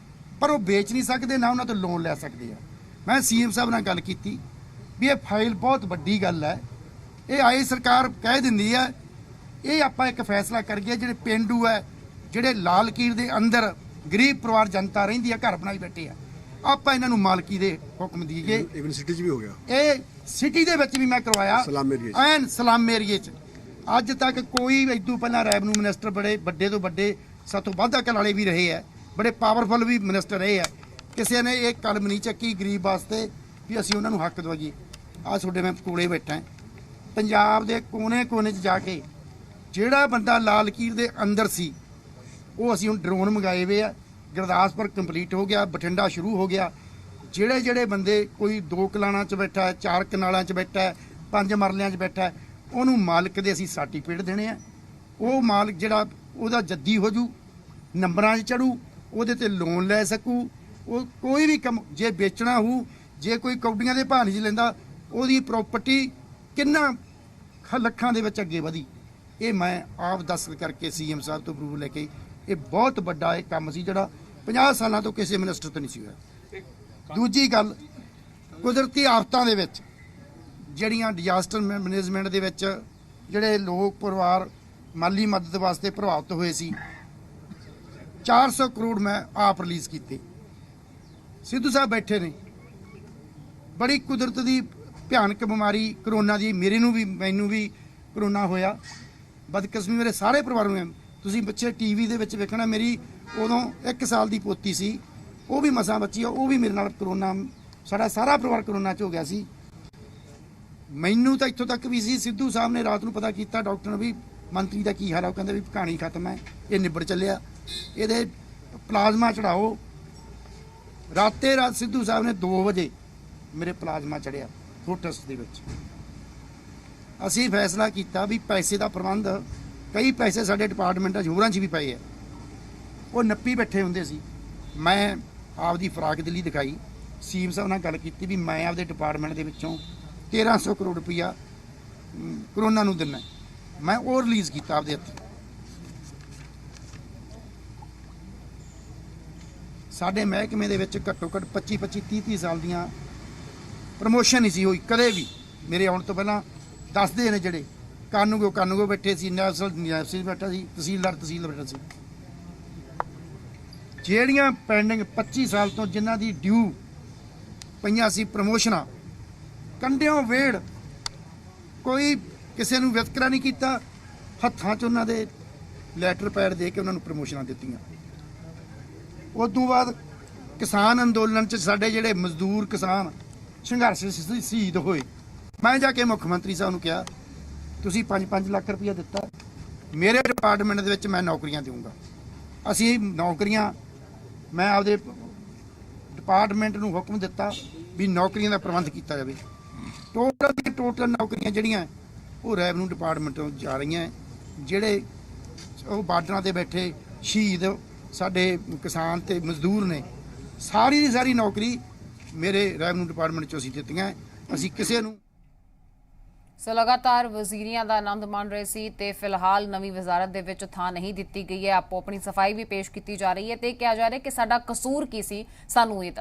ਪਰ ਉਹ ਵੇਚ ਨਹੀਂ ਸਕਦੇ, ਨਾ ਉਹਨਾਂ ਤੋਂ ਲੋਨ ਲੈ ਸਕਦੇ ਆ। ਮੈਂ ਸੀਐਮ ਸਾਹਿਬ ਨਾਲ ਗੱਲ ਕੀਤੀ ਵੀ ਇਹ ਫਾਈਲ ਬਹੁਤ ਵੱਡੀ ਗੱਲ ਹੈ, ਇਹ ਆਈ ਸਰਕਾਰ ਕਹਿ ਦਿੰਦੀ ਹੈ, ਇਹ ਆਪਾਂ ਇੱਕ ਫੈਸਲਾ ਕਰੀਏ ਜਿਹੜੇ ਪਿੰਡੂ ਹੈ, ਜਿਹੜੇ ਲਾਲ ਕੀਰ ਦੇ ਅੰਦਰ ਗਰੀਬ ਪਰਿਵਾਰ ਜਨਤਾ ਰਹਿੰਦੀ ਆ, ਘਰ ਬਣਾਈ ਬੈਠੇ ਆ, ਆਪਾਂ ਇਹਨਾਂ ਨੂੰ ਮਾਲਕੀ ਦੇ ਹੁਕਮ ਦੀਏ। ਇਵਨ ਸਿਟੀ 'ਚ ਵੀ ਹੋ ਗਿਆ, ਇਹ ਸਿਟੀ ਦੇ ਵਿੱਚ ਵੀ ਮੈਂ ਕਰਵਾਇਆ, ਐਨ ਸਲਮ ਏਰੀਏ 'ਚ। ਅੱਜ ਤੱਕ ਕੋਈ ਇਦੋਂ ਪਹਿਲਾਂ ਰੈਵਨਿਊ ਮਿਨਿਸਟਰ ਬੜੇ ਵੱਡੇ ਤੋਂ ਵੱਡੇ ਸਾਤੋਂ ਵੱਧ ਅਕਲ ਵਾਲੇ ਵੀ ਰਹੇ ਆ, ਬੜੇ ਪਾਵਰਫੁਲ ਵੀ ਮਿਨਿਸਟਰ ਰਹੇ ਆ, ਕਿਸੇ ਨੇ ਇਹ ਕਲਮ ਨਹੀਂ ਚੱਕੀ ਗਰੀਬ ਵਾਸਤੇ ਵੀ ਅਸੀਂ ਉਹਨਾਂ ਨੂੰ ਹੱਕ ਦਵਾਈਏ। ਆਹ ਤੁਹਾਡੇ ਮੈਂ ਕੋਲੇ ਬੈਠਾ, ਪੰਜਾਬ ਦੇ ਕੋਨੇ-ਕੋਨੇ 'ਚ ਜਾ ਕੇ ਜਿਹੜਾ ਬੰਦਾ ਲਾਲ ਕੀਰ ਦੇ ਅੰਦਰ ਸੀ, ਉਹ ਅਸੀਂ ਹੁਣ ਡਰੋਨ ਮੰਗਾਏ ਹੋਏ ਆ। ਗੁਰਦਾਸਪੁਰ ਕੰਪਲੀਟ ਹੋ ਗਿਆ, ਬਠਿੰਡਾ ਸ਼ੁਰੂ ਹੋ ਗਿਆ। ਜਿਹੜੇ ਬੰਦੇ ਕੋਈ 2 ਕਨਾਲਾਂ 'ਚ ਬੈਠਾ, 4 ਕਨਾਲਾਂ 'ਚ ਬੈਠਾ, 5 ਮਰਲਿਆਂ 'ਚ ਬੈਠਾ, ਉਹਨੂੰ ਮਾਲਕ ਦੇ ਅਸੀਂ ਸਰਟੀਫਿਕੇਟ ਦੇਣੇ ਆ। ਉਹ ਮਾਲਕ ਜਿਹੜਾ ਉਹਦਾ ਜੱਦੀ ਹੋ ਜੂ, ਨੰਬਰਾਂ 'ਚ ਚੜੂ, ਉਹਦੇ ਤੇ ਲੋਨ ਲੈ ਸਕੂ। ਉਹ ਕੋਈ ਵੀ ਕੰਮ ਜੇ ਵੇਚਣਾ ਹੋਊ, ਜੇ ਕੋਈ ਕੌਡੀਆਂ ਦੇ ਭਾਅ ਨਹੀਂ ਲੈਂਦਾ, ਉਹਦੀ ਪ੍ਰਾਪਰਟੀ ਕਿੰਨਾ ਲੱਖਾਂ ਦੇ ਵਿੱਚ ਅੱਗੇ ਵਧੀ। ਇਹ ਮੈਂ ਆਪ ਦੱਸ ਕਰਕੇ ਸੀਐਮ ਸਾਹਿਬ ਤੋਂ ਅਪਰੂਵਲ ਲੈ ਕੇ ਇਹ ਬਹੁਤ ਵੱਡਾ ਇਹ ਕੰਮ ਸੀ ਜਿਹੜਾ 50 ਸਾਲਾਂ ਤੋਂ ਕਿਸੇ ਮਿਨਿਸਟਰ ਤੋਂ ਨਹੀਂ ਸੀ ਹੋਇਆ। ਦੂਜੀ ਗੱਲ, ਕੁਦਰਤੀ ਆਫਤਾਂ ਦੇ ਵਿੱਚ ਜਿਹੜੀਆਂ ਡਿਜ਼ਾਸਟਰ ਮੈਨੇਜਮੈਂਟ ਦੇ ਵਿੱਚ ਜਿਹੜੇ ਲੋਕ ਪਰਿਵਾਰ ਮਾਲੀ ਮਦਦ ਵਾਸਤੇ ਪ੍ਰਭਾਵਿਤ ਹੋਏ ਸੀ, 400 ਕਰੋੜ ਮੈਂ ਆਪ ਰਿਲੀਜ਼ ਕੀਤੇ। ਸਿੱਧੂ ਸਾਹਿਬ ਬੈਠੇ ਨੇ, ਬੜੀ ਕੁਦਰਤ ਦੀ ਭਿਆਨਕ ਬਿਮਾਰੀ ਕਰੋਨਾ ਦੀ ਮੈਨੂੰ ਵੀ ਕਰੋਨਾ ਹੋਇਆ। ਬਦਕਿਸਮਤੀ ਮੇਰੇ ਸਾਰੇ ਪਰਿਵਾਰ ਨੂੰ, ਤੁਸੀਂ ਪਿੱਛੇ ਟੀਵੀ ਦੇ ਵਿੱਚ ਵੇਖਣਾ, ਮੇਰੀ ਉਦੋਂ 1 ਸਾਲ ਦੀ ਪੋਤੀ ਸੀ, ਉਹ ਵੀ ਮਸਾਂ ਬੱਚੀ ਆ, ਉਹ ਵੀ ਮੇਰੇ ਨਾਲ ਕਰੋਨਾ, ਸਾਡਾ ਸਾਰਾ ਪਰਿਵਾਰ ਕਰੋਨਾ 'ਚ ਹੋ ਗਿਆ ਸੀ। ਮੈਨੂੰ ਤਾਂ ਇੱਥੋਂ ਤੱਕ ਵੀ ਸੀ, ਸਿੱਧੂ ਸਾਹਿਬ ਨੇ ਰਾਤ ਨੂੰ ਪਤਾ ਕੀਤਾ ਡਾਕਟਰ ਨੇ ਵੀ ਮੰਤਰੀ ਦਾ ਕੀ ਹਾਲ ਆ, ਉਹ ਕਹਿੰਦੇ ਵੀ ਕਹਾਣੀ ਖਤਮ ਹੈ, ਇਹ ਨਿਬੜ ਚੱਲਿਆ, ਇਹਦੇ ਪਲਾਜ਼ਮਾ ਚੜਾਓ। ਰਾਤੇ ਰਾਤ ਸਿੱਧੂ ਸਾਹਿਬ ਨੇ 2 ਵਜੇ ਮੇਰੇ ਪਲਾਜ਼ਮਾ ਚੜਿਆ ਫੋਟਸ ਦੇ ਵਿੱਚ। ਅਸੀਂ ਫੈਸਲਾ ਕੀਤਾ ਵੀ ਪੈਸੇ ਦਾ ਪ੍ਰਬੰਧ, ਕਈ ਪੈਸੇ ਸਾਡੇ ਡਿਪਾਰਟਮੈਂਟਾਂ 'ਚ ਹੋਰਾਂ 'ਚ ਵੀ ਪਏ ਆ, ਉਹ ਨੱਪੀ ਬੈਠੇ ਹੁੰਦੇ ਸੀ। ਮੈਂ ਆਪਦੀ ਫਰਾਕ ਦਿੱਲੀ ਦਿਖਾਈ, ਸੀਐਮ ਸਾਹਿਬ ਨਾਲ ਗੱਲ ਕੀਤੀ ਵੀ ਮੈਂ ਆਪਦੇ ਡਿਪਾਰਟਮੈਂਟ ਦੇ ਵਿੱਚੋਂ 1300 ਕਰੋੜ ਰੁਪਈਆ ਕਰੋਨਾ ਨੂੰ ਦਿੰਨਾ, ਮੈਂ ਉਹ ਰਿਲੀਜ਼ ਕੀਤਾ ਆਪਦੇ ਹੱਥੀਂ। ਸਾਡੇ ਮਹਿਕਮੇ ਦੇ ਵਿੱਚ ਘੱਟੋ ਘੱਟ 25 30 ਸਾਲ ਦੀਆਂ ਪ੍ਰਮੋਸ਼ਨ ਨਹੀਂ ਸੀ ਹੋਈ ਕਦੇ ਵੀ। ਮੇਰੇ ਆਉਣ ਤੋਂ ਪਹਿਲਾਂ ਦੱਸਦੇ ਨੇ ਜਿਹੜੇ ਕਾਨੂੰਗੋ ਬੈਠੇ ਸੀ, ਨੈਸਲ ਬੈਠਾ ਸੀ, ਤਹਿਸੀਲ ਬੈਠਾ ਸੀ। ਜਿਹੜੀਆਂ ਪੈਂਡਿੰਗ 25 ਸਾਲ ਤੋਂ ਜਿਨ੍ਹਾਂ ਦੀ ਡਿਊ ਪਈਆਂ ਸੀ ਪ੍ਰਮੋਸ਼ਨਾਂ, ਕੰਡਿਓਂ ਵੇੜ, ਕੋਈ ਕਿਸੇ ਨੂੰ ਵਿਤਕਰਾ ਨਹੀਂ ਕੀਤਾ, ਹੱਥਾਂ 'ਚ ਉਹਨਾਂ ਦੇ ਲੈਟਰ ਪੈਡ ਦੇ ਕੇ ਉਹਨਾਂ ਨੂੰ ਪ੍ਰਮੋਸ਼ਨਾਂ ਦਿੱਤੀਆਂ। ਉਸ ਤੋਂ ਬਾਅਦ ਕਿਸਾਨ ਅੰਦੋਲਨ 'ਚ ਸਾਡੇ ਜਿਹੜੇ ਮਜ਼ਦੂਰ ਕਿਸਾਨ ਸੰਘਰਸ਼ ਸ਼ਹੀਦ ਹੋਏ, ਮੈਂ ਜਾ ਕੇ ਮੁੱਖ ਮੰਤਰੀ ਸਾਹਿਬ ਨੂੰ ਕਿਹਾ ਤੁਸੀਂ 5-5 ਲੱਖ ਰੁਪਇਆ ਦਿੱਤਾ, ਮੇਰੇ ਡਿਪਾਰਟਮੈਂਟ ਦੇ ਵਿੱਚ ਮੈਂ ਨੌਕਰੀਆਂ ਦੇਵਾਂਗਾ। ਅਸੀਂ ਨੌਕਰੀਆਂ, ਮੈਂ ਆਪਦੇ ਡਿਪਾਰਟਮੈਂਟ ਨੂੰ ਹੁਕਮ ਦਿੱਤਾ ਵੀ ਨੌਕਰੀਆਂ ਦਾ ਪ੍ਰਬੰਧ ਕੀਤਾ ਜਾਵੇ। ਟੋਟਲ ਨੌਕਰੀਆਂ ਜਿਹੜੀਆਂ ਉਹ ਰੈਵਨਿਊ ਡਿਪਾਰਟਮੈਂਟ ਤੋਂ ਜਾ ਰਹੀਆਂ। ਜਿਹੜੇ ਉਹ ਬਾਰਡਰਾਂ ਤੇ ਬੈਠੇ ਸ਼ਹੀਦ ਸਾਡੇ ਕਿਸਾਨ ਤੇ ਮਜ਼ਦੂਰ ਨੇ, ਸਾਰੀ ਦੀ ਸਾਰੀ ਨੌਕਰੀ ਮੇਰੇ ਰੈਵਨਿਊ ਡਿਪਾਰਟਮੈਂਟ 'ਚੋਂ ਅਸੀਂ ਦਿੱਤੀਆਂ। ਅਸੀਂ ਕਿਸੇ ਨੂੰ ਸੋ ਲਗਾਤਾਰ ਵਜ਼ੀਰੀਆਂ ਦਾ ਆਨੰਦ ਮਾਣ ਰਹੇ ਸੀ ਤੇ ਫਿਲਹਾਲ ਨਵੀਂ ਵਜ਼ਾਰਤ ਦੇ ਵਿੱਚ ਥਾਂ ਨਹੀਂ ਦਿੱਤੀ ਗਈ ਹੈ। ਆਪੋ ਆਪਣੀ ਸਫਾਈ ਵੀ ਪੇਸ਼ ਕੀਤੀ ਜਾ ਰਹੀ ਹੈ ਤੇ ਕਿਹਾ ਜਾ ਰਿਹਾ ਕਿ ਸਾਡਾ ਕਸੂਰ ਕੀ ਸੀ, ਸਾਨੂੰ ਇਹ